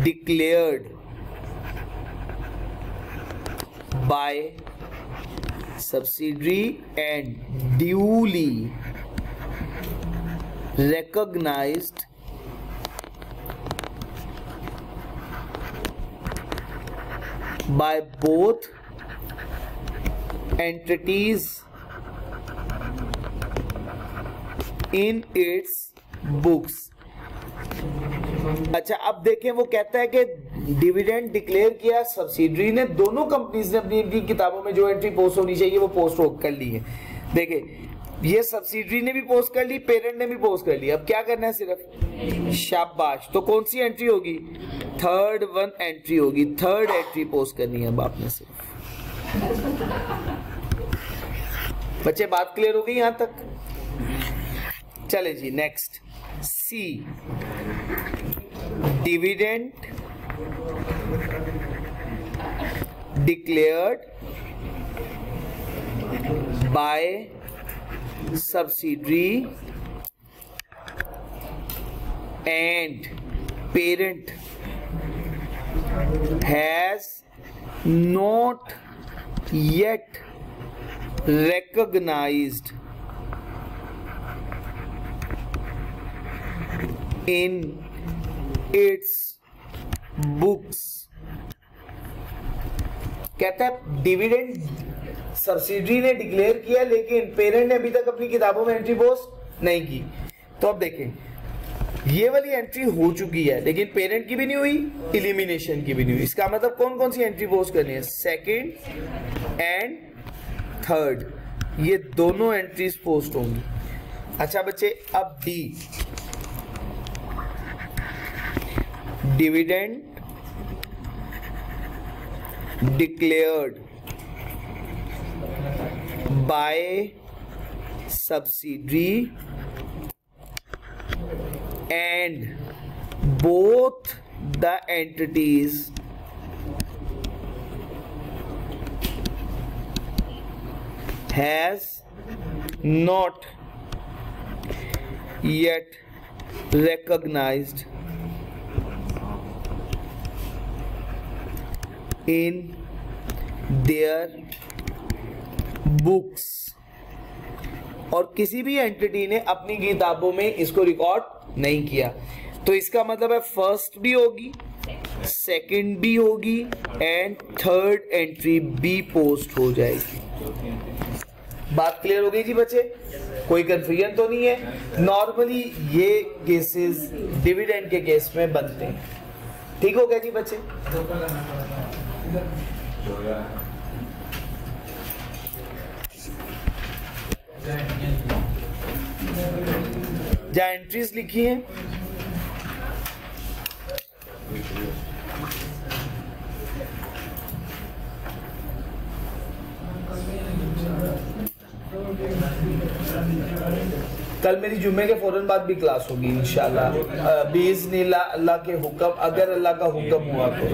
declared by subsidiary and duly recognized by both entities in its books. अच्छा अब देखें, वो कहता है कि डिविडेंड डिक्लेयर किया सब्सिडरी ने, दोनों कंपनीज ने अपनी अपनी किताबों में जो एंट्री पोस्ट होनी चाहिए वो पोस्ट कर ली है। देखिए ये सब्सिडरी ने भी पोस्ट कर ली, पेरेंट ने भी पोस्ट कर ली, अब क्या करना है सिर्फ शाबाश। तो कौन सी एंट्री होगी? थर्ड वन एंट्री होगी, थर्ड एंट्री पोस्ट करनी है अब आपने सिर्फ। बच्चे बात क्लियर हो गई यहां तक? चले जी next, C dividend declared by subsidiary and parent has not yet recognized in its books। कहता है डिविडेंड सब्सिडी ने डिक्लेयर किया लेकिन पेरेंट ने अभी तक अपनी किताबों में एंट्री पोस्ट नहीं की। तो अब देखें ये वाली एंट्री हो चुकी है लेकिन पेरेंट की भी नहीं हुई, इलिमिनेशन की भी नहीं हुई। इसका मतलब कौन कौन सी एंट्री पोस्ट करनी है? सेकंड एंड थर्ड, ये दोनों एंट्रीज पोस्ट होंगी। अच्छा बच्चे अब D, dividend declared by subsidiary and both the entities has not yet recognized in their books. और किसी भी एंटिटी ने अपनी किताबों में इसको रिकॉर्ड नहीं किया। तो इसका मतलब है फर्स्ट भी होगी, सेकंड भी होगी एंड थर्ड एंट्री भी पोस्ट हो जाएगी। बात क्लियर हो गई जी बच्चे? कोई कंफ्यूजन तो नहीं है? नॉर्मली ये केसेस डिविडेंड के केस में बनते हैं। ठीक हो गया जी बच्चे? जहाँ एंट्रीज लिखी हैं कल मेरी जुम्मे के फौरन बाद भी क्लास होगी इंशाल्लाह बिइज़्निल्लाह, अल्लाह के हुक्म, अगर अल्लाह का हुक्म हुआ तो।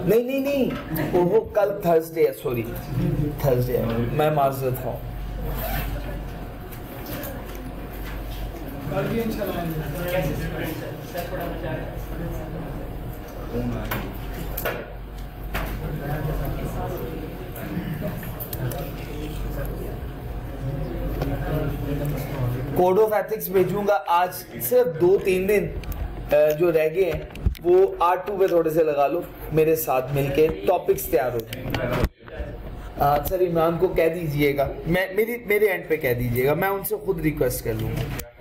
नहीं वो कल थर्सडे है, सॉरी थर्सडे है, मैं माजरत हूँ। कोड ऑफ एथिक्स भेजूंगा आज, सिर्फ 2-3 दिन जो रह गए हैं वो R2 पे थोड़े से लगा लो, मेरे साथ मिलके टॉपिक्स तैयार हो। सर इमरान को कह दीजिएगा, मेरे एंड पे कह दीजिएगा, मैं उनसे खुद रिक्वेस्ट कर लूँगा।